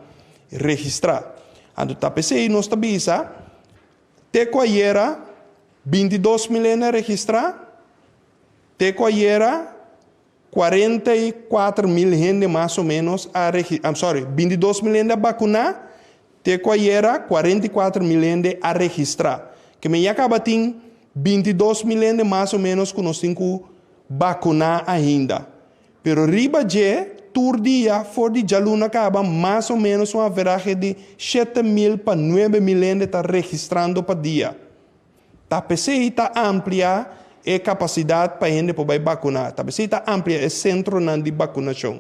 Registrar. Então, a PCI nos avisa, tecoaiera, 22.000 registrar, tecoaiera, 44.000 gente mais ou menos, 22.000 a vacunar, tecoaiera 44.000 gente a registrar. Que me acaba tem 22.000 gente mais ou menos que nós temos que vacunar ainda. Pero riba je, tour dia for de Jaluna acaba mais ou menos uma veragem de 7.000 para 9.000 está registrando para dia. A PCI está amplia a capacidade para a gente poder vacinar. A PCI está amplia o centro de vacunação.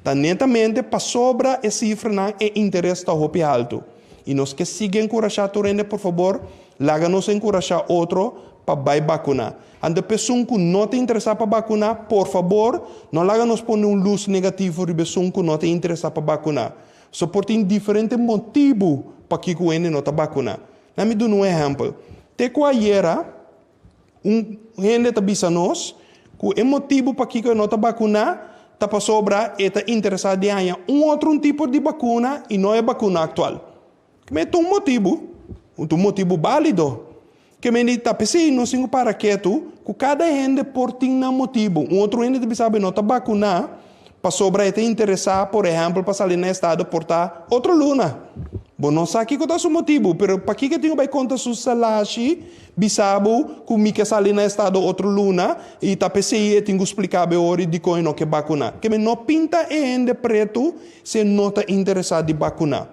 Tá netamente para sobra a cifra e interesse está alto. E nós que siguen encorajar a gente, por favor, láganos encorajar outro para vacinar. Ante pessoa que não te interessa para vacinar, por favor, não láganos poner luz negativo de pessoa que não te interessa para vacinar. Só por tem diferentes motivos para que o gente não te vacinar. Let me dar um exemplo. Te quaera, gente te bisa nós, que o motivo para que não te vacinar, tá para sobra e tá interessado em ganhar outro tipo de vacuna e não é vacuna atual. Que é um motivo válido. Que me está pensando, não sei para que tu, que cada gente por ter um motivo. Outro gente te sabe não está vacunar, para sobra te interessar, por exemplo, para sair no estado portar outra luna. Bom, não sei que é o motivo, mas para que tenho vai conta su salashi, bisabo, que me que sair no estado outra luna, e tá pensando e tenho explicar agora de como não que vacunar. Que me não pinta e gente preto se não está interessado em vacunar.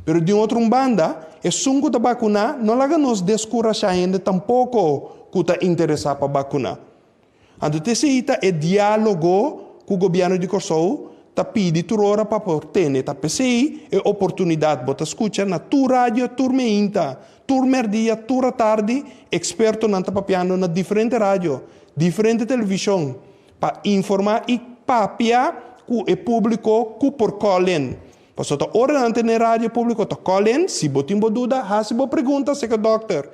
Pero de outra banda, é sungo da vacunar, não laga nos descorajar ainda tampouco que está interessado para vacunar. Então, necessita é diálogo com o governo de Corsou, tá pedi turora para ter, tá PCI, é oportunidade, bota escuta na tu rádio, turma inta, turma dia, turma tarde, experto não tá papiando na diferente rádio, diferente televisão, para informar e papiar com o público que por colen. Passou a hora antes na rádio público, tá colen, se botim dúvida, se bo pergunta se que doctor,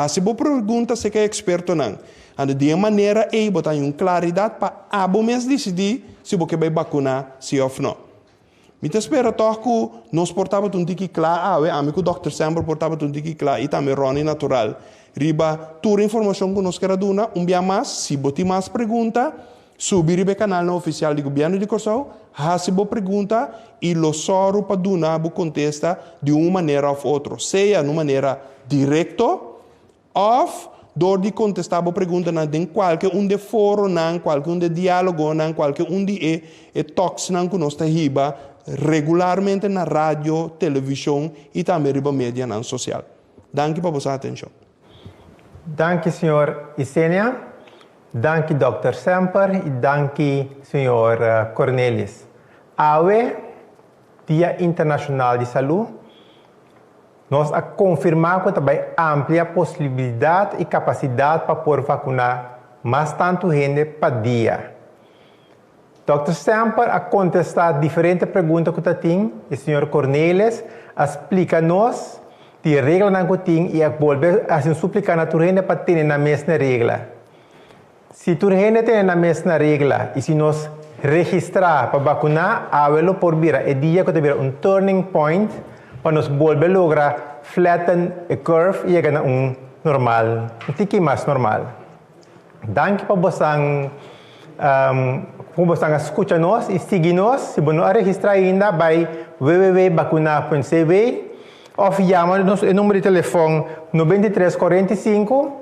se bo pergunta se que experto não. Então, de maneira aí, botar uma claridade para abo mês decidir se você vai vacinar, se ou não. Me espera toch que nós portava um tiki claro, amigo Dr. Samber portava um tiki claro e também Rony Natural. Riba, toda a informação que nós queremos dar, dia mais, se você tem mais pergunta, subir o canal oficial do governo de Corsou, se você pergunta e lo soro para dar, você contesta de uma maneira ou outra, seja de uma maneira direta, ou door de contestar a pergunta em qualquer de foro, qualquer de diálogo, qualquer de talks que nós temos regularmente na rádio, televisão e também na mídia social. Danke por vossa atenção. Danke, senhor Isenia. Danke, Dr. Semper. E danke, senhor Cornelis. AWE, Dia Internacional de Saúde, nós a confirmar que também amplia possibilidade e capacidade para poder vacinar mais tanto gente para dia. Dr. Semper a contestar diferentes perguntas que tem, e o Sr. Cornelis explica-nos de regra que tem e a volver a se suplicar a gente para ter na mesma regra. Se a gente tem na mesma regra e se nós registrar para vacinar, a velo por vir é dia que tem turning point para nós volver a lograr flatten a curve e chegar a normal, tiki mais normal. Danke para vocês escutar nós e seguir nós. Se você não registrar ainda, vai www.vacuna.cv ou chama-nos o número de telefone 9345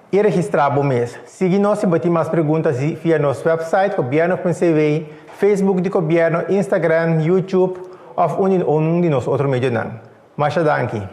e registrar o mês. Seguir nós se você tem mais perguntas via nosso website, governo.cv, Facebook de governo, Instagram, YouTube, of um de nós outro meio não. Mas danke.